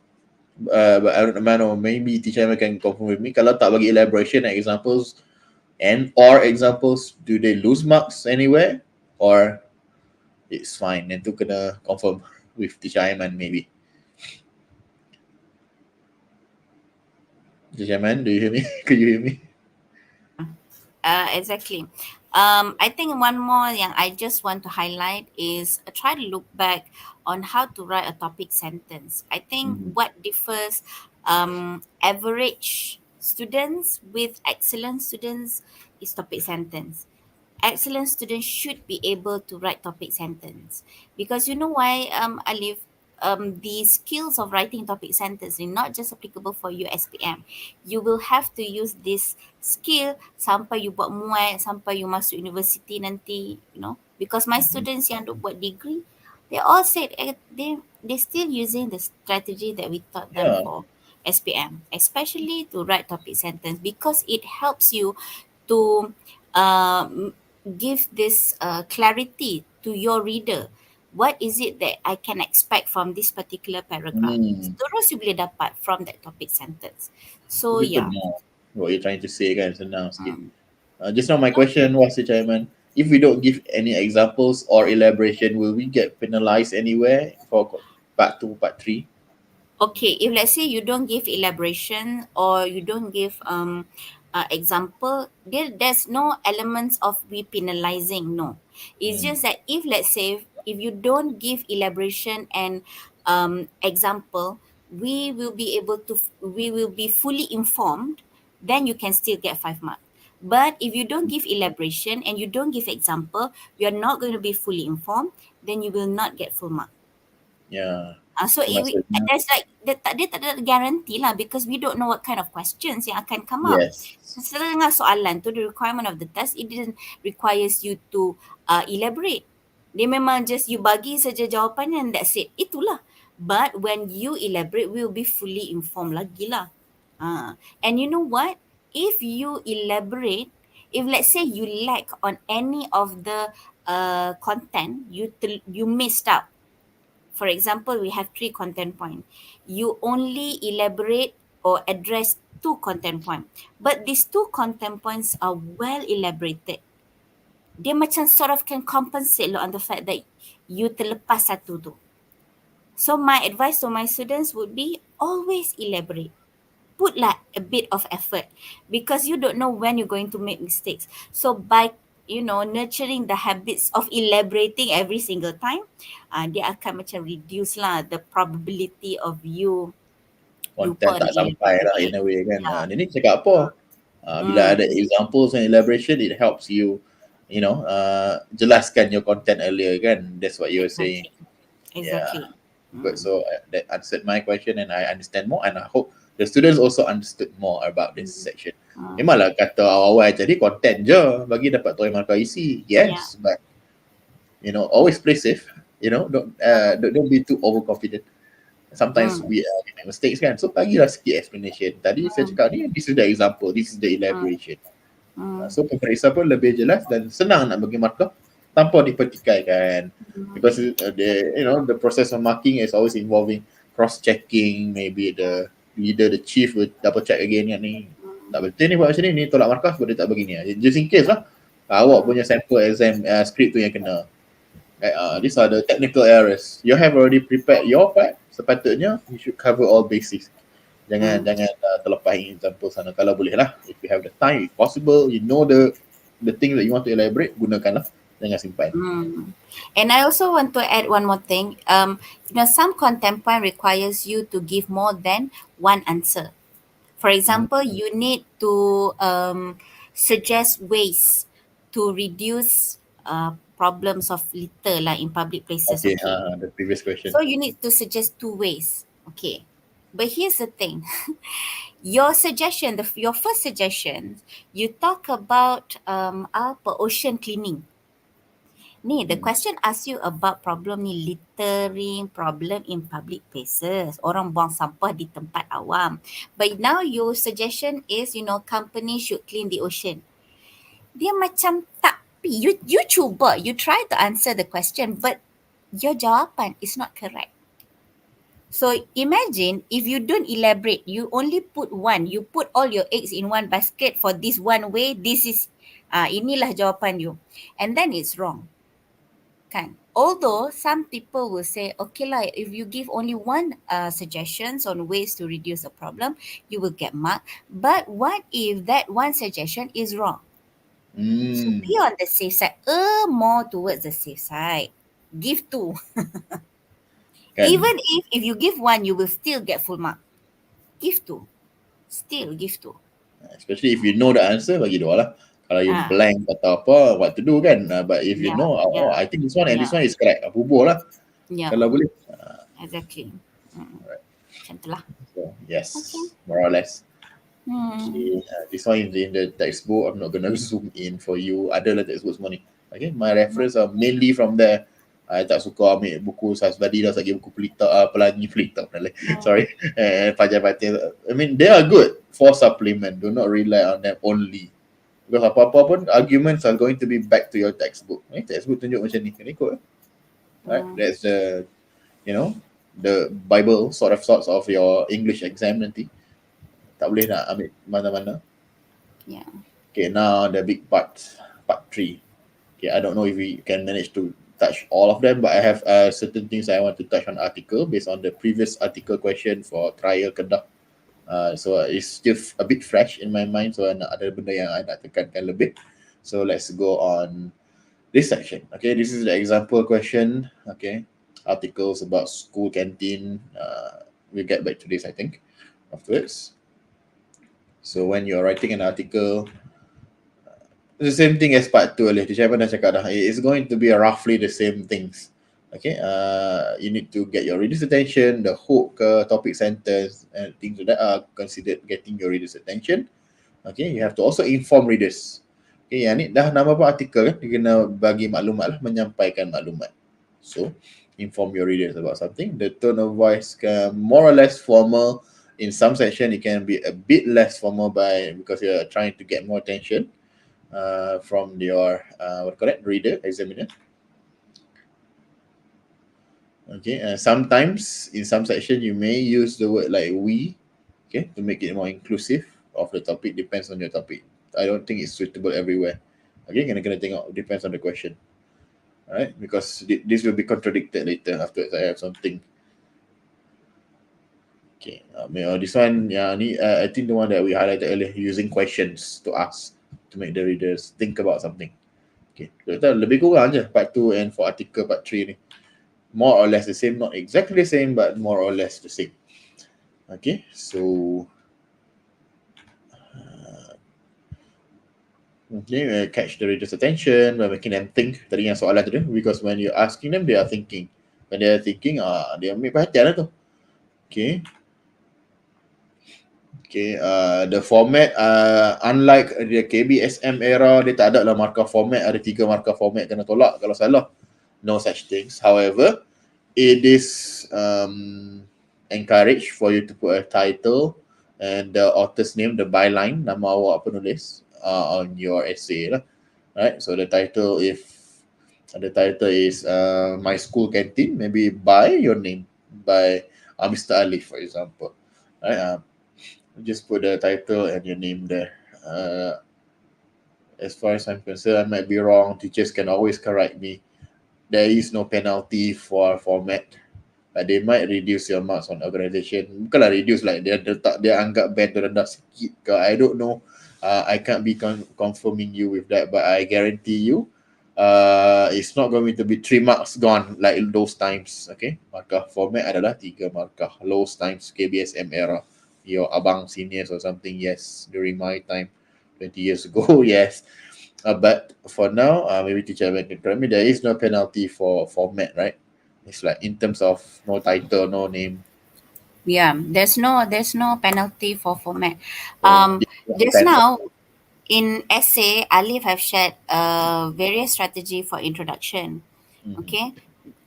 But I don't know, maybe teacher can confirm with me. Kalau tak bagi elaboration and examples or examples, do they lose marks anywhere? Or it's fine? And tu kena confirm with Teacher Aiman maybe. Teacher Aiman, do you hear me? Could you hear me? Exactly. I think one more yang I just want to highlight is try to look back on how to write a topic sentence. I think what differs average students with excellent students is topic sentence. Excellent students should be able to write topic sentence, because you know why, Alif, the skills of writing topic sentence is not just applicable for you SPM. You will have to use this skill sampai you buat MUET, sampai you masuk universiti nanti, because my students yang duk buat degree, they all said they still using the strategy that we taught them for SPM, especially to write topic sentence, because it helps you to give this clarity to your reader. What is it that I can expect from this particular paragraph? Terus you boleh dapat from that topic sentence. So yeah. What you're trying to say kan, senang sikit. Just now my question was, Teacher Aiman, if we don't give any examples or elaboration, will we get penalized anywhere for part 2, part 3? Okay, if let's say you don't give elaboration or you don't give example, there's no elements of we penalizing, no. It's just that if let's say if you don't give elaboration and example, we will be fully informed, then you can still get 5 marks. But if you don't give elaboration and you don't give example, you are not going to be fully informed, then you will not get full mark. Yeah. So there's like dia tak ada guarantee lah, because we don't know what kind of questions yang akan come up. Yes. Setengah soalan tu, the requirement of the test, it didn't requires you to elaborate. Dia memang just you bagi saja jawapannya and that's it. Itulah. But when you elaborate, we will be fully informed lagi lah. And you know what? If you elaborate, if let's say you lack on any of the content, you missed out. For example, we have 3 content points. You only elaborate or address 2 content points. But these 2 content points are well elaborated. Dia macam sort of can compensate on the fact that you terlepas satu tu. So my advice to my students would be always elaborate. Put like a bit of effort, because you don't know when you're going to make mistakes. So by nurturing the habits of elaborating every single time, dia akan macam reduce lah the probability of you Content tak sampai lah in a way kan. Dia ni cakap apa? Bila ada examples and elaboration, it helps you, jelaskan your content earlier kan. That's what you were saying. Exactly. But so that answered my question and I understand more, and I hope the students also understood more about this section. Memanglah kata awal-awal jadi content je bagi dapat toy markah isi. Yes, but always play safe. Don't be too overconfident. Sometimes we make mistakes kan. So bagilah sikit explanation. Tadi saya cakap ni, this is the example, this is the elaboration. So pemeriksa pun lebih jelas dan senang nak bagi markah tanpa dipertikaikan. Because the process of marking is always involving cross-checking, maybe the leader, the chief will double check again yang ni. Tak betul ni buat macam ni tolak markah sebab dia tak bagi ni. Just in case lah. Awak punya sample exam script tu yang kena. These are the technical errors. You have already prepared your part. Sepatutnya you should cover all bases. Jangan terlepas example sana kalau boleh lah. If you have the time, if possible, you know the thing that you want to elaborate, gunakanlah. Jangan simpan. And I also want to add one more thing. Some content point requires you to give more than one answer. For example, you need to suggest ways to reduce problems of litter like in public places. Okay. The previous question. So you need to suggest 2 ways. Okay. But here's the thing. Your suggestion, your first suggestion, you talk about ocean cleaning. The question asks you about problem ni littering, problem in public places. Orang buang sampah di tempat awam. But now your suggestion is, company should clean the ocean. Dia macam tak. You cuba, you try to answer the question, but your jawapan is not correct. So imagine if you don't elaborate, you only put one, you put all your eggs in one basket for this one way, this is, inilah jawapan you. And then it's wrong. Kan? Although some people will say, okay lah, if you give only one suggestions on ways to reduce the problem, you will get marked. But what if that one suggestion is wrong? So be on the safe side. More towards the safe side. Give 2. Even if you give 1, you will still get full mark. Give 2. Still give 2. Especially if you know the answer, bagi 2 lah. Kalau you blank atau apa, what to do kan. But if you know, I think this one and this one is correct. Bubuh lah. Kalau boleh. Exactly. Right. Macam tu lah. So, yes. Okay. More or less. Okay. This one is in the textbook. I'm not going to zoom in for you. Ada lah textbook semua ni. Okay. My reference are mainly from there. I tak suka ambil buku Sasbadi dah, lagi buku Pelangi Pelita. Sorry. Pajar-pajar. I mean, they are good for supplement. Do not rely on them only. Because apa-apa pun, arguments are going to be back to your textbook. Textbook tunjuk macam ni. Kena ikut. Right? That's the, the Bible sorts of your English exam nanti. Tak boleh nak ambil mana-mana. Yeah. Okay, now the big part 3. Okay, I don't know if we can manage to touch all of them, but I have certain things I want to touch on article based on the previous article question for trial Kedah. So it's still a bit fresh in my mind, so ada benda yang I nak tekankan lebih. So let's go on this section. Okay, this is the example question. Okay, articles about school canteen. We'll get back to this, I think, afterwards. So when you're writing an article, the same thing as part 2 earlier. Teacher pernah cakap dah, it's going to be roughly the same things. Okay, you need to get your reader's attention, the hook, topic sentence, and things like that are considered getting your reader's attention. Okay, you have to also inform readers. Okay, yang ni dah nama apa artikel kan, dia kena bagi maklumat lah, menyampaikan maklumat. So, inform your readers about something. The tone of voice can more or less formal. In some section, it can be a bit less formal because you're trying to get more attention from your reader, examiner. Okay, sometimes in some section you may use the word like we, okay, to make it more inclusive of the topic. Depends on your topic. I don't think it's suitable everywhere. Okay, kena tengok, depends on the question. Alright, because this will be contradicted later afterwards. I have something. Okay, this one, I think the one that we highlighted earlier, using questions to ask to make the readers think about something. Okay, lebih kurang je part 2 and for article part 3 ni. More or less the same, not exactly the same, but more or less the same. Okay, so catch the reader's attention by making them think. Tadi yang soalan tu, because when you're asking them, they are thinking. When they are thinking, dia ambil perhatian lah tu. Okay. Okay, the format, unlike the KBSM era, dia tak ada lah markah format, ada 3 markah format kena tolak kalau salah. No such things. However, it is encourage for you to put a title and the author's name, the byline, nama awak penulis on your essay lah. Right? So the title, if the title is My School Canteen, maybe by your name, by Mr. Alif, for example. Right? Just put the title and your name there. As far as I'm concerned, I might be wrong. Teachers can always correct me. There is no penalty for format. But they might reduce your marks on organization. Bukanlah reduce, like dia anggap band tu rendah sikit ke. I don't know. I can't be confirming you with that, but I guarantee you it's not going to be 3 marks gone like those times. Okay, markah format adalah 3 markah. Those times KBSM era, your abang seniors or something, yes, during my time 20 years ago, yes. But for now, maybe teacher can correct me, there is no penalty for format, right? It's like in terms of no title, no name. Yeah, there's no penalty for format. So, Just now in essay, Alif have shared various strategy for introduction. Okay,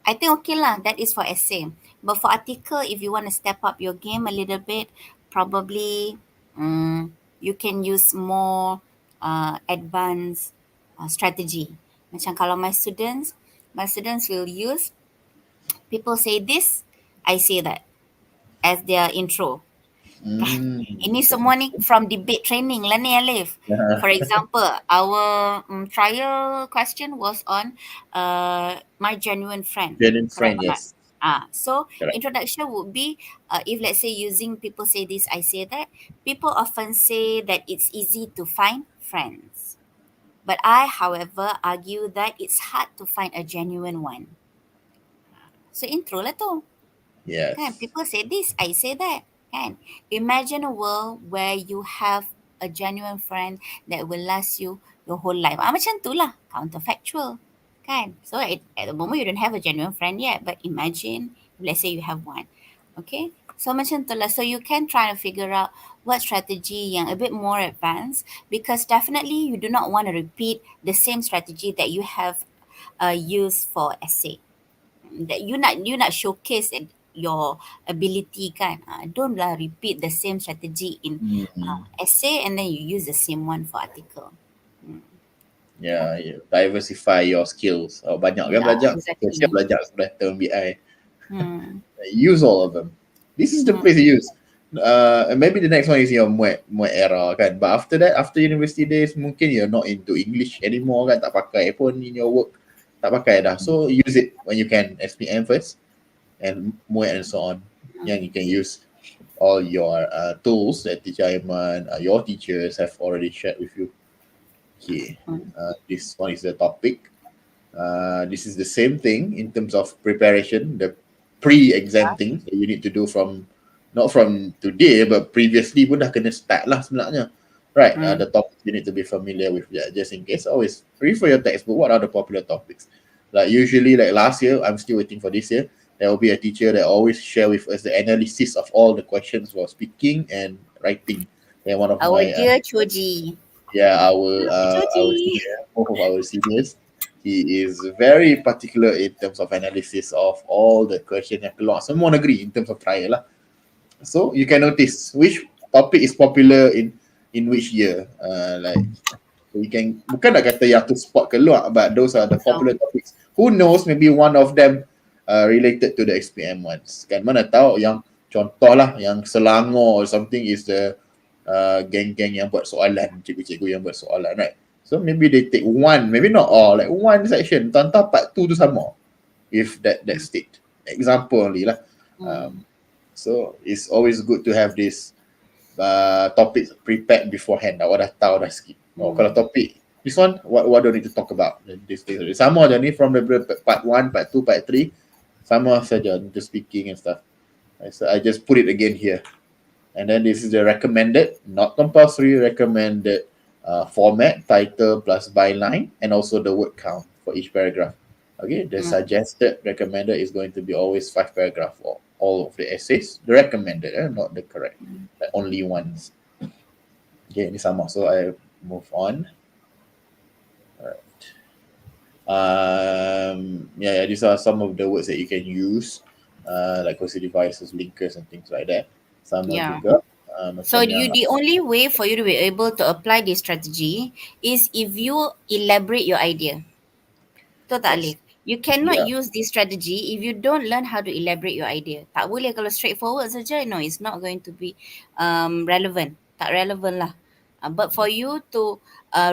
I think okay lah. That is for essay. But for article, if you want to step up your game a little bit, probably you can use more advanced strategy. Macam kalau my students will use people say this, I say that as their intro. Ini semua ni from debate training lah ni, Alif. For example, our trial question was on my genuine friend. Genuine friend, Correct or not? yes. So Correct. introduction would be if let's say using people say this, I say that. People often say that it's easy to find friends. But I, however, argue that it's hard to find a genuine one. So intro lah tu. Yes. Kan? People say this, I say that. Kan? Imagine a world where you have a genuine friend that will last you your whole life. Macam tu lah, counterfactual. Kan? So at the moment you don't have a genuine friend yet, but imagine, let's say you have one. Okay? So macam tu lah. So you can try to figure out what strategy yang a bit more advanced, because definitely you do not want to repeat the same strategy that you have used for essay. That you nak showcase your ability kan. Don't lah repeat the same strategy in essay and then you use the same one for article. Yeah, diversify your skills. Banyak kan belajar. Exactly. Siap belajar sudah term BI. Use all of them. This is the place to use. Maybe the next one is your muat era kan. But after that, after university days, mungkin you're not into English anymore kan. Tak pakai pun in your work. Tak pakai dah. So use it when you can. SPM first and muat and so on. Yang you can use all your tools that Teacher Aiman, your teachers have already shared with you. Okay. This one is the topic. This is the same thing in terms of preparation, the pre-exam thing that you need to do from, not from today, but previously pun dah kena start lah sebenarnya. Right, the topics you need to be familiar with, just in case. Always refer your textbook. What are the popular topics? Like usually, like last year, I'm still waiting for this year. There will be a teacher that always share with us the analysis of all the questions for speaking and writing. And one of Our my dear Choji. our senior, both of our seniors, he is very particular in terms of analysis of all the questions yang keluar semua negeri in terms of trial lah. So you can notice which topic is popular in which year. Like you can, bukan nak kata yang tu spot keluar, but those are the popular topics. Who knows, maybe one of them related to the SPM ones. Kan mana tahu yang contoh lah yang Selangor or something is the geng-geng yang buat soalan, cikgu-cikgu yang buat soalan, right? So maybe they take one, maybe not all, like one section, entah part 2 tu sama with that state. Example only lah. So it's always good to have this topics prepared beforehand. Awak dah tahu dah skip. Kalau topik this one, what do I need to talk about? This thing sama je ni from the part 1, part 2, part 3, sama saja into speaking and stuff. So I just put it again here. And then this is the recommended, not compulsory, recommended format, title plus byline, and also the word count for each paragraph. Okay, the suggested recommended is going to be always 5 paragraphs for all of the essays. The recommended, not the correct, the only ones. Okay, ini sama. So I move on. Alright. These are some of the words that you can use. like cohesive devices, linkers, and things like that. Sama Yeah. juga So macam yang the only way for you to be able to apply this strategy is if you elaborate your idea. Betul tak yes, Alif? You cannot yeah, use this strategy if you don't learn how to elaborate your idea. Tak boleh kalau straightforward saja, no, it's not going to be relevant. Tak relevant lah. But for you to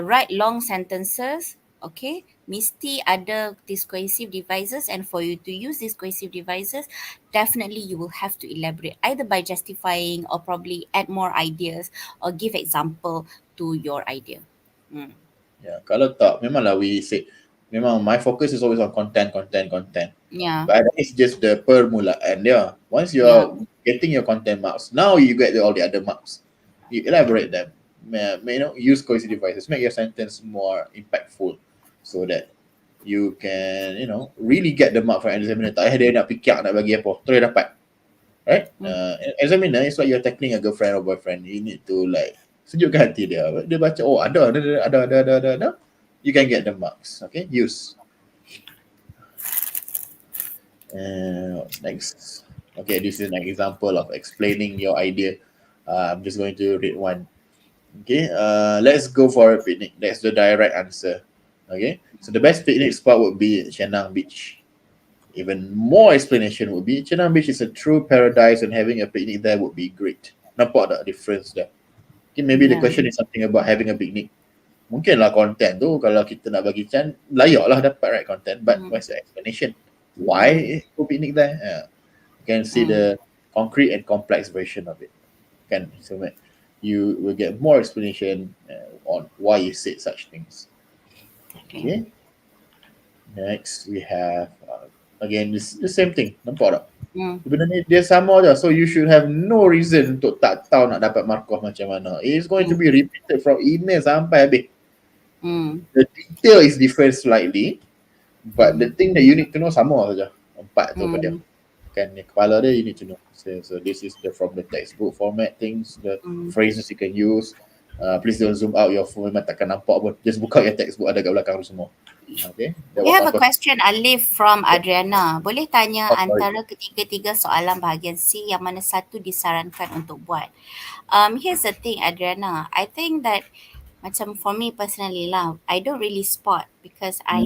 write long sentences, okay, mesti ada these cohesive devices, and for you to use these cohesive devices, definitely you will have to elaborate either by justifying or probably add more ideas or give example to your idea. yeah. Kalau tak, memanglah we say, memang my focus is always on content. Yeah, But that is just the permulaan dia. Once yeah. you're getting your content marks, now you get all the other marks. You elaborate them. Use cohesive devices. Make your sentence more impactful, so that you can, really get the mark from examiner. Tak payah dia nak fikir nak bagi apa, terus dia dapat. Right? Examiner is like you're tackling a girlfriend or boyfriend. You need to like sejukkan hati dia. Dia baca, oh ada. You can get the marks. Okay, use. What's next? Okay, this is an example of explaining your idea. I'm just going to read one. Okay, let's go for a picnic. That's the direct answer. Okay, so the best picnic spot would be Jangan Beach. Even more explanation would be Jangan Beach is a true paradise, and having a picnic there would be great. Nampak tak difference there? Okay, maybe the Yeah. question is something about having a picnic. Mungkinlah konten tu kalau kita nak bagi chance, layaklah dapat right content, but what's the explanation? Why go picnic there? You can see the concrete and complex version of it. Kan? So you will get more explanation on why you said such things. Okay. Next we have again this the same thing. Nampak tak? Sebenarnya dia sama je. So you should have no reason untuk tak tahu nak dapat markah macam mana. It's going to be repeated from email sampai habis. The detail is different slightly, but the thing that you need to know sama saja. Empat tu pada. Kan kepala dia you need to know. So this is from the textbook format things, the phrases you can use. Please don't zoom out your phone, memang takkan nampak pun. Just buka your textbook, ada kat belakang tu semua. Okay. We have a question, Alif, from Adriana. Boleh tanya antara ketiga-tiga soalan bahagian C, yang mana satu disarankan untuk buat? Here's the thing, Adriana. I think that macam for me personally lah, I don't really spot because I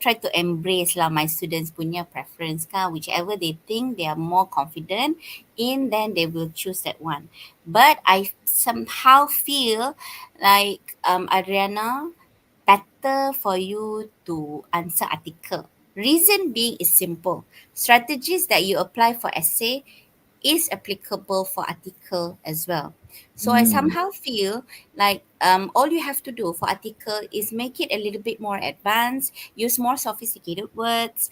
try to embrace lah my students punya preference kan, whichever they think they are more confident in, then they will choose that one. But I somehow feel like Adriana, better for you to answer article. Reason being is simple. Strategies that you apply for essay is applicable for article as well. So I somehow feel like all you have to do for article is make it a little bit more advanced, use more sophisticated words,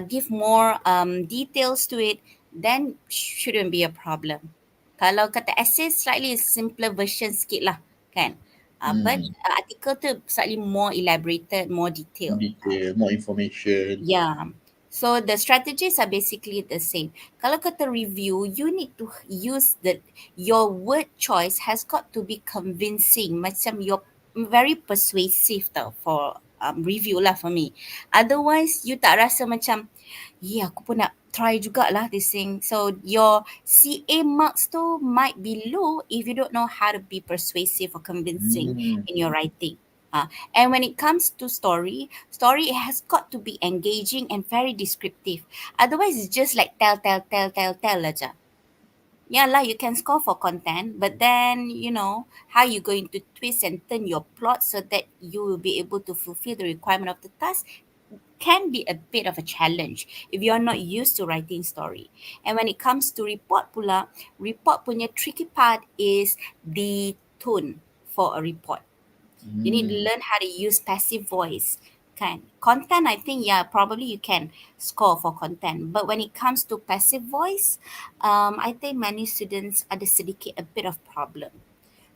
give more details to it, then shouldn't be a problem. Kalau kata essay, slightly simpler version sikit lah, kan? But article tu slightly more elaborated, more detailed. More information. Yeah. So the strategies are basically the same. Kalau kata review, you need to use your word choice has got to be convincing. Macam you're very persuasive tau for review lah for me. Otherwise, you tak rasa macam, aku pun nak try jugalah this thing. So your CA marks tu might be low if you don't know how to be persuasive or convincing in your writing. And when it comes to story it has got to be engaging and very descriptive. Otherwise, it's just like tell aja. Yeah lah, you can score for content, but then, how you going to twist and turn your plot so that you will be able to fulfill the requirement of the task can be a bit of a challenge if you're not used to writing story. And when it comes to report pula, report punya tricky part is the tone for a report. You need to learn how to use passive voice. Content, I think, probably you can score for content. But when it comes to passive voice, I think many students ada sedikit a bit of problem.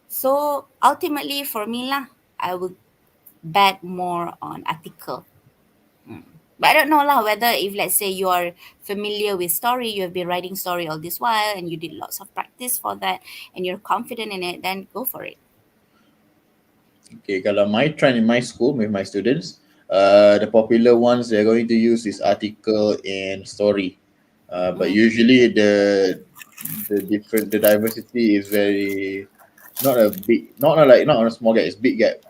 So ultimately for me lah, I would bet more on article. But I don't know lah whether if let's say you are familiar with story, you have been writing story all this while and you did lots of practice for that and you're confident in it, then go for it. Okay, kalau my trend in my school with my students, the popular ones they're going to use is article and story. But usually the diversity is very not a big, not a small gap, it's big gap.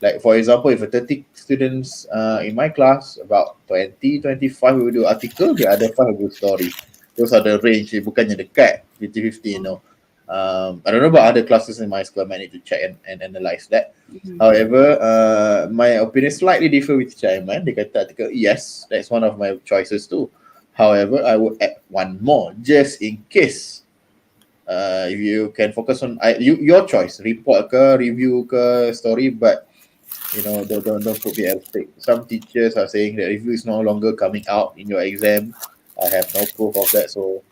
Like for example, if a 30 students in my class, about 20, 25 will do article, the other 5 will do story. Those are the range, bukannya dekat 50-50, you know. I don't know about other classes in my school, I might need to check and analyze that. However, my opinion slightly differ with Chaiman. Dia kata article, yes, that's one of my choices too. However, I would add one more, just in case. If you can focus on your choice, report ke, review ke, story, but you know, don't put me at stake. Some teachers are saying that review is no longer coming out in your exam. I have no proof of that, so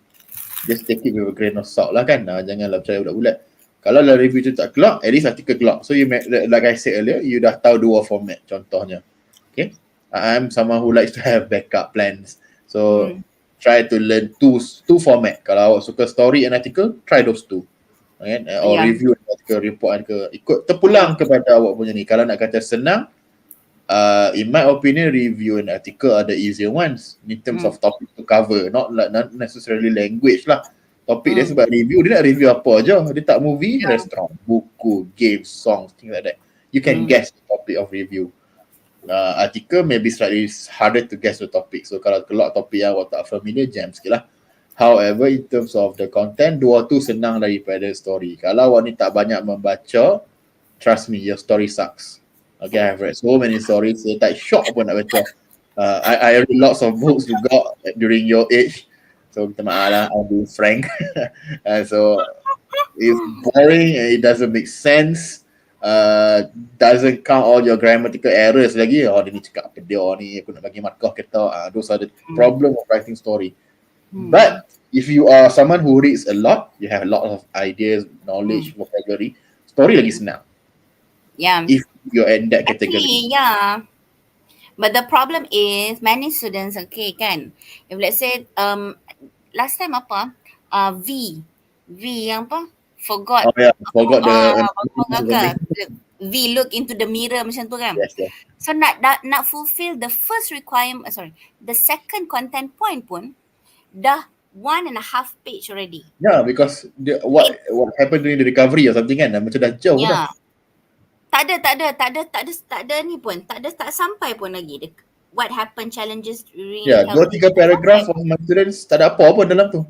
just take it with a grain of salt lah kan. Janganlah percaya bulat-bulat. Kalau lah review tu tak keluar, at least artikel keluar. So you like I said earlier, you dah tahu dua format contohnya. Okay, I'm someone who likes to have backup plans. So try to learn two format. Kalau awak suka story and article, try those two. Right? Or review article, report article. Ikut terpulang kepada awak punya ni. Kalau nak kata senang, in my opinion, review and article are the easier ones in terms of topic to cover, not necessarily language lah. Topik dia sebab review, dia nak review apa aja. Dia tak movie, restaurant, buku, games, songs, things like that. You can guess the topic of review. Article maybe slightly harder to guess the topic. So kalau keluar topik yang awak tak familiar, jam sikit lah. However, in terms of the content, dua tu senang daripada story. Kalau awak ni tak banyak membaca, trust me, your story sucks. Okay, I've read so many stories, saya tak shock pun nak baca. I read lots of books juga during your age. So, minta maaf lah, I'll be frank. So, it's boring, it doesn't make sense. Doesn't count all your grammatical errors lagi. Oh, dia ni cakap apa dia ni, aku nak bagi markah kata. Those are the problem of writing story. But if you are someone who reads a lot, you have a lot of ideas, knowledge, vocabulary, story lagi senang. Yeah. If you're in that category. Actually, yeah. But the problem is many students, okay, kan? If let's say last time apa? V yang apa? Forgot. Oh yeah, forgot V look into the mirror macam tu kan? Yes, yes. So nak fulfill the first requirement, the second content point pun dah 1.5 page already. Yeah, because what happened during the recovery or something kan, macam dah jauh dah. Tak ada ni pun, tak sampai pun lagi. What happened, challenges during recovery. 2-3 paragraph of my students, tak ada apa pun dalam tu.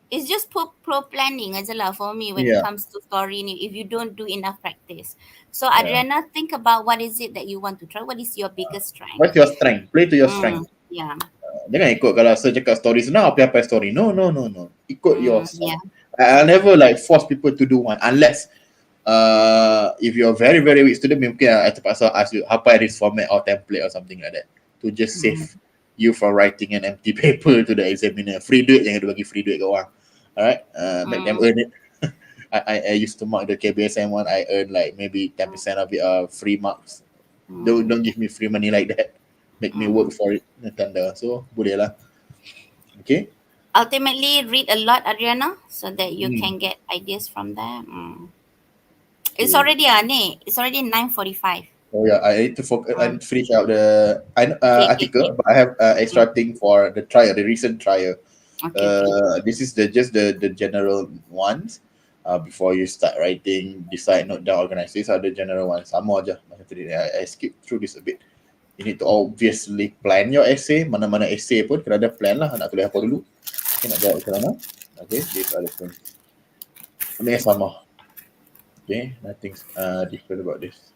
It's just pro planning aja lah for me when it comes to story ni, if you don't do enough practice. So Adriana, think about what is it that you want to try. What is your biggest strength? What's your strength? Play to your strength. Yeah. Jangan ikut kalau saya cakap story senang, apa story. No. Ikut your Yeah. I'll never like force people to do one unless if you're very very weak student, mungkin I terpaksa ask you apa this format or template or something like that to just save you from writing an empty paper to the examiner. Free duit, jangan bagi free duit ke orang. Alright, make them earn it. I used to mark the KBSM one. I earn like maybe 10% of it free marks. Don't give me free money like that. Make me work for it. Tanda. So boleh lah. Okay. Ultimately, read a lot, Adriana, so that you can get ideas from there. It's already it's already 9:45. Oh yeah, I need to focus and finish out the article, but I have extra thing for the trial, the recent trial. Okay. This is just the general ones. Before you start writing, decide, note down, organize. These are the general ones. Sama aja. I skip through this a bit. You need to obviously plan your essay. Mana-mana essay pun kena ada plan lah. Nak tulis apa dulu. Okay, nak jawab macam mana. Okay, these are the things. Ini sama. Okay, nothing different about this.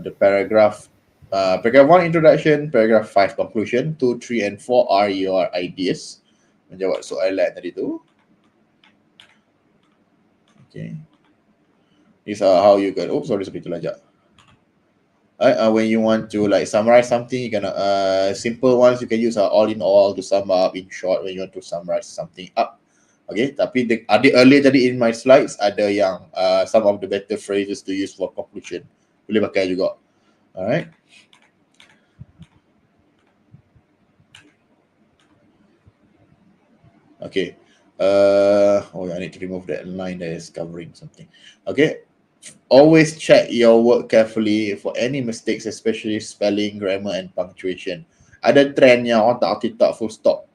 The paragraph 1 introduction, paragraph 5 conclusion, 2, 3 and 4 are your ideas. Menjawab soalan tadi tu. Okay. These are how you can, seperti itu lah. When you want to like summarize something, you can simple ones you can use all in all to sum up. In short, when you want to summarize something up. Okay, tapi ada earlier tadi in my slides ada yang some of the better phrases to use for conclusion. Boleh pakai juga. Alright. Okay. I need to remove that line that is covering something. Okay. Always check your work carefully for any mistakes, especially spelling, grammar, and punctuation. ada trend yang orang tak arti tak full stop.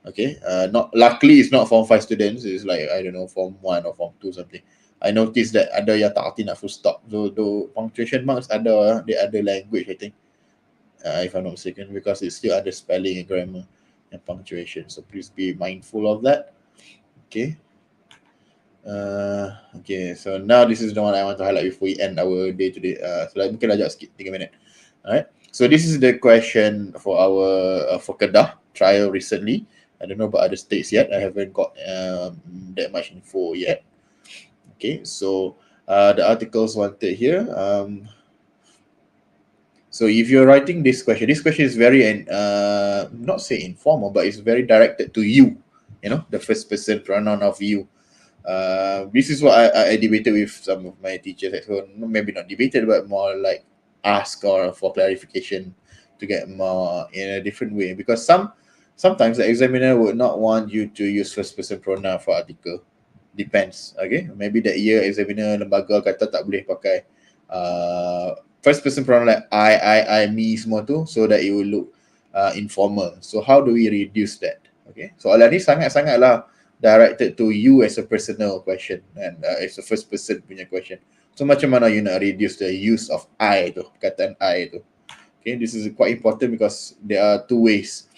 Okay, not luckily it's not form 5 students, it's like I don't know form 1 or form 2 something. I noticed that ada yang tak arti nak full stop. So the punctuation marks ada the other language, I think, if I'm not mistaken, because it's still under spelling and grammar and punctuation. So please be mindful of that. Okay. Okay, so now this is the one I want to highlight before we end our day today. So mungkin ajak sikit 3 minit. Alright. So this is the question for our for Kedah trial recently. I don't know about other states yet. I haven't got that much info yet. Okay, so the articles wanted here. So if you're writing this question is very not say informal, but it's very directed to you. You know, the first person pronoun of you. This is what I debated with some of my teachers. So maybe not debated, but more like ask or for clarification to get more in a different way. Because sometimes the examiner would not want you to use first person pronoun for article. Depends. Okay, maybe that year examiner lembaga kata tak boleh pakai first person pronoun like I, me semua tu, so that it will look informal. So how do we reduce that? Okay, soalan ni sangat-sangatlah directed to you as a personal question and as a first person punya question. So macam mana you nak reduce the use of I tu, perkataan I tu. Okay, this is quite important because there are two ways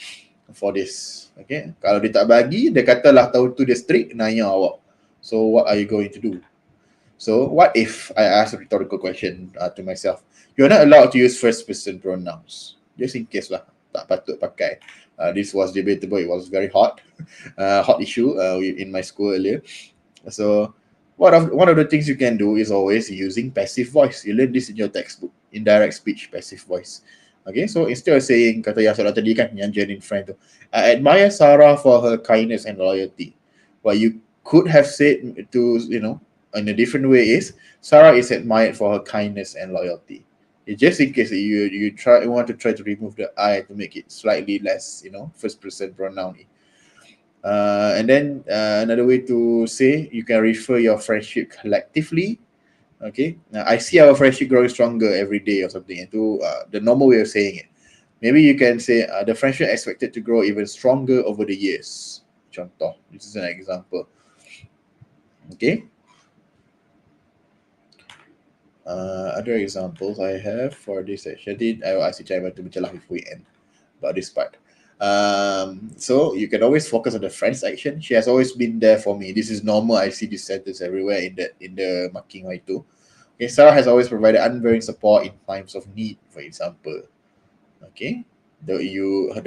for this. Okay, kalau dia tak bagi, dia katalah tahun tu dia strict, nanya awak. So what are you going to do? So what if I ask a rhetorical question to myself? You're not allowed to use first person pronouns. Just in case lah, tak patut pakai. This was debatable. It was very hot issue in my school earlier. So one of the things you can do is always using passive voice. You learn this in your textbook, indirect speech, passive voice. Okay, so instead of saying, kata yang soalan tadi kan, yang genuine friend tu, I admire Sarah for her kindness and loyalty. What you could have said to, you know, in a different way is, Sarah is admired for her kindness and loyalty. It's just in case you want to try to remove the I to make it slightly less, you know, first person pronoun. And then another way to say, you can refer your friendship collectively. Okay, now I see our friendship growing stronger every day or something. Itu the normal way of saying it. Maybe you can say the friendship expected to grow even stronger over the years. Contoh, this is an example. Okay. Other examples I have for this section, I will ask you to bercelah before we end about this part. So you can always focus on the friend's action. She has always been there for me. This is normal. I see this sentence everywhere in the marking right too. Okay, Sarah has always provided unwavering support in times of need, for example. Okay, the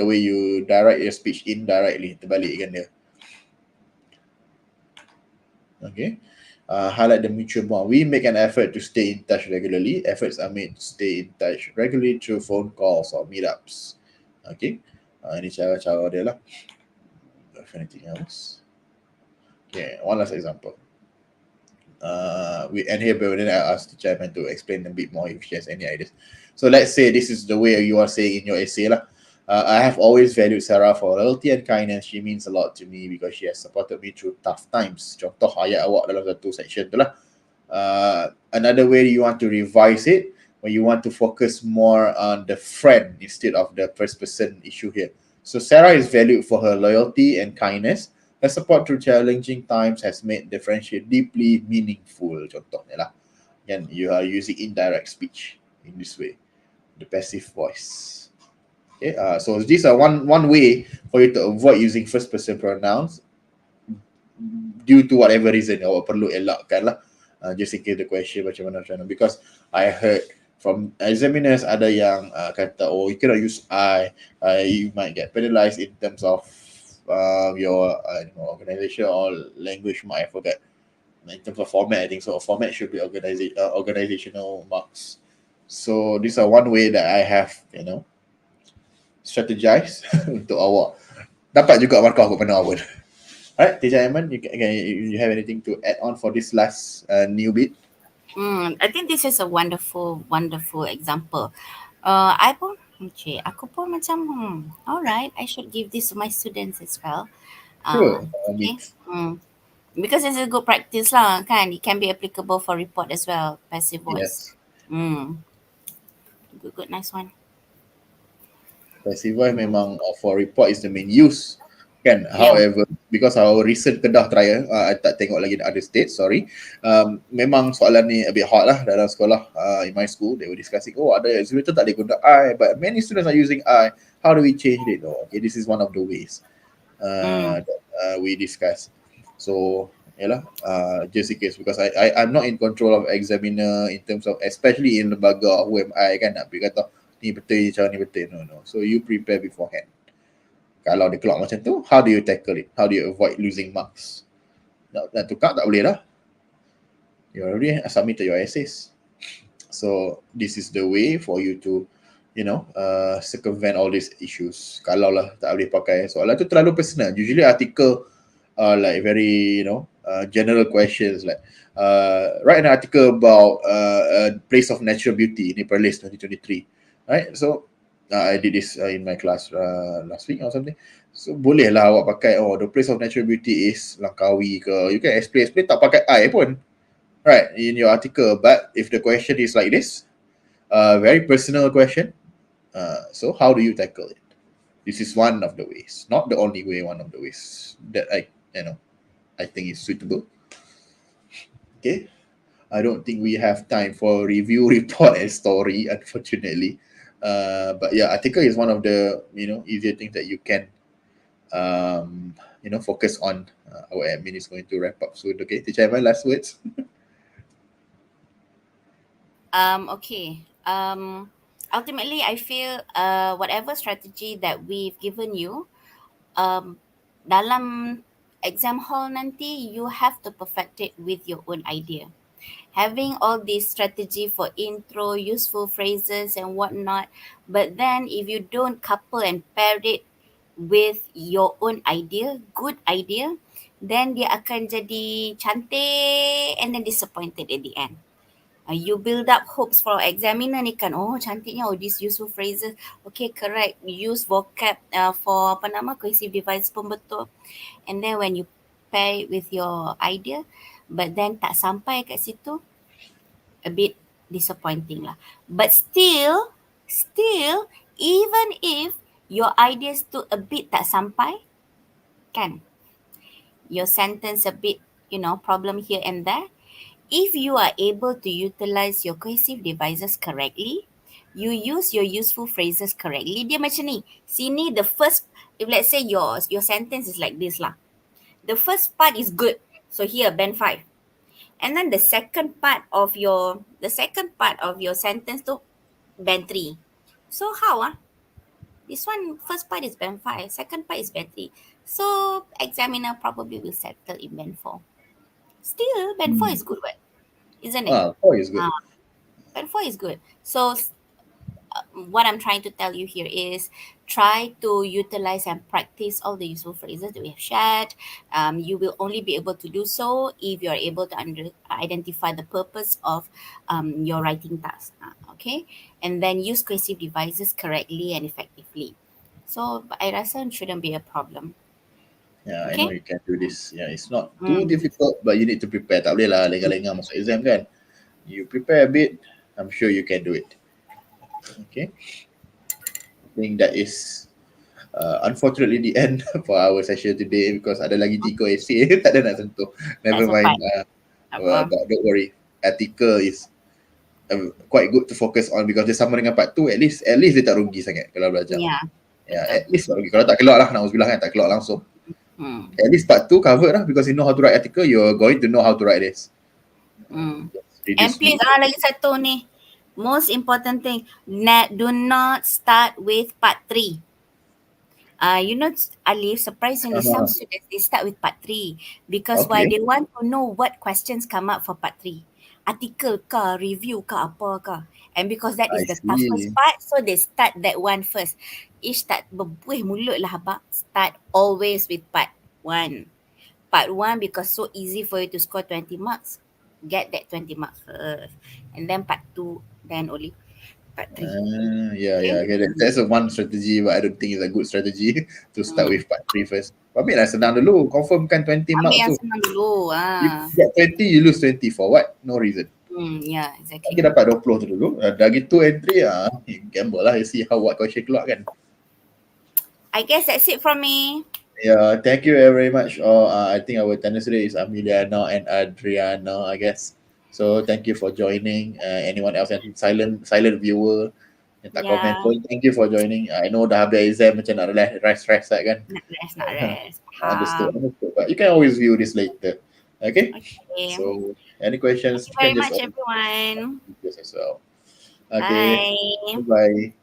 way you direct your speech indirectly, terbalik kan dia. Okay. Highlight the mutual bond. We make an effort to stay in touch regularly. Efforts are made to stay in touch regularly through phone calls or meetups. Okay. Ini cara-cara dia lah. Anything else? Okay, one last example. Here, but then I asked the chairman to explain a bit more if she has any ideas. So let's say this is the way you are saying in your essay lah. I have always valued Sarah for loyalty and kindness. She means a lot to me because she has supported me through tough times. Contoh ayat awak dalam satu section tu lah. Another way you want to revise it, when you want to focus more on the friend instead of the first person issue here. So Sarah is valued for her loyalty and kindness. Her support through challenging times has made the friendship deeply meaningful. Contohnya lah. And you are using indirect speech in this way. The passive voice. Okay, so these are one way for you to avoid using first person pronouns due to whatever reason awak perlu elakkan lah. Just in case the question macam mana, because I heard from examiners ada yang kata, oh, you cannot use I, you might get penalized in terms of your organization or language, I forget. In terms of format, I think so. Format should be organizational marks. So these are one way that I have, strategize untuk awak dapat juga markah kot penuh awal. Alright, Teacher Aiman, you have anything to add on for this last new bit? I think this is a wonderful example. Aku pun macam alright, I should give this to my students as well. Sure. Okay. Because it's a good practice lah, kan? It can be applicable for report as well, passive voice. Yes. Good, nice one. passive voice memang for report is the main use kan. Yeah. However, because our recent Kedah trial, I tak tengok lagi the other states, sorry, memang soalan ni a bit hot lah dalam sekolah. In my school they were discussing, ada exhibitor tak boleh guna I, but many students are using I, how do we change it? Okay, this is one of the ways that we discuss. So yalah, just in case, because I'm not in control of examiner in terms of, especially in lembaga UMI kan, nak pergi kata ni betul cara ni betul, no. So you prepare beforehand. Kalau dia keluar macam tu, how do you tackle it? How do you avoid losing marks? Nak tukar tak boleh lah. You already submitted your essays. So this is the way for you to, circumvent all these issues. Kalau lah tak boleh pakai soalan tu terlalu personal. Usually article like very, general questions like write an article about a place of natural beauty in Perlis 2023, right? So I did this in my class last week or something. So boleh lah awak pakai, the place of natural beauty is Langkawi ke, you can explain tak pakai I pun, right, in your article. But if the question is like this, very personal question, so how do you tackle it? This is one of the ways, not the only way, one of the ways that I think is suitable. Okay, I don't think we have time for review, report, and story, unfortunately. But yeah, article is one of the easier things that you can focus on. Our admin is going to wrap up soon. Okay, Teacher Evan, last words. Okay. Ultimately, I feel whatever strategy that we've given you, dalam exam hall nanti, you have to perfect it with your own idea. Having all this strategy for intro, useful phrases and whatnot, but then if you don't couple and pair it with your own idea, good idea, then dia akan jadi cantik and then disappointed at the end. You build up hopes for examiner ni kan, cantiknya, these useful phrases, okay, correct, use vocab for cohesive device pun betul, and then when you pair it with your idea, but then tak sampai kat situ, a bit disappointing lah. But still, even if your ideas tu a bit tak sampai, kan, your sentence a bit, problem here and there, if you are able to utilize your cohesive devices correctly, you use your useful phrases correctly, dia macam ni. Sini the first, if let's say your sentence is like this lah. The first part is good. So here, band 5. And then the second part of your sentence to band 3. So how? This one, first part is band 5. Second part is band 3. So examiner probably will settle in band 4. Still, band 4 is good, right? Isn't it? 4 is good. Band 4 is good. So what I'm trying to tell you here is try to utilize and practice all the useful phrases that we have shared. You will only be able to do so if you are able to identify the purpose of your writing task. Okay, and then use cohesive devices correctly and effectively. So I rasa shouldn't be a problem. Yeah, Okay. I know you can do this. Yeah, it's not too difficult, but you need to prepare. Tak boleh lah lengah-lengah masuk exam kan. You prepare a bit, I'm sure you can do it. Okay. I think that is unfortunately the end for our session today, because ada lagi 3 essay tak ada nak sentuh. Never That's mind. okay. But don't worry. Article is quite good to focus on, because dia sama dengan part 2, at least dia tak rugi sangat kalau belajar. Yeah. At least tak rugi. Kalau tak keluar lah, nauzubillah kan, tak keluar langsung. At least part 2 covered lah, because you know how to write article, you're going to know how to write this. And please, lagi satu ni, most important thing, do not start with part 3. Alif, surprisingly, some students, they start with part 3 because why? Okay. They want to know what questions come up for part 3. Article ke, review ke, apa ke. And because that is I the toughest see. part, so they start that one first. Ish tak berbuih mulut lah abang. Start always with part 1. Part 1 because so easy for you to score 20 marks. Get that 20 marks first. And then part 2, then only part 3. Okay. That's a one strategy, but I don't think it's a good strategy to start with part 3 first. Ambil lah senang dulu, confirmkan 20 Ambil marks yang tu. senang dulu. You get 20, you lose 20 for what? No reason. Yeah, exactly. Kita dapat 20 tu dulu. Dah gitu entry, you gamble lah, you see what question keluar kan. I guess that's it from me. Yeah, thank you very much. I think our attendance today is Ameliana and Adriana, I guess. So thank you for joining. Anyone else yang silent viewer yang tak komen Yeah. pun, thank you for joining. I know dah habis exam macam nak rest kan. Not rest. Understood. But you can always view this later. Okay. Okay. So any Thank questions? you You can very just much, everyone. yes as well. Okay. Bye. Bye.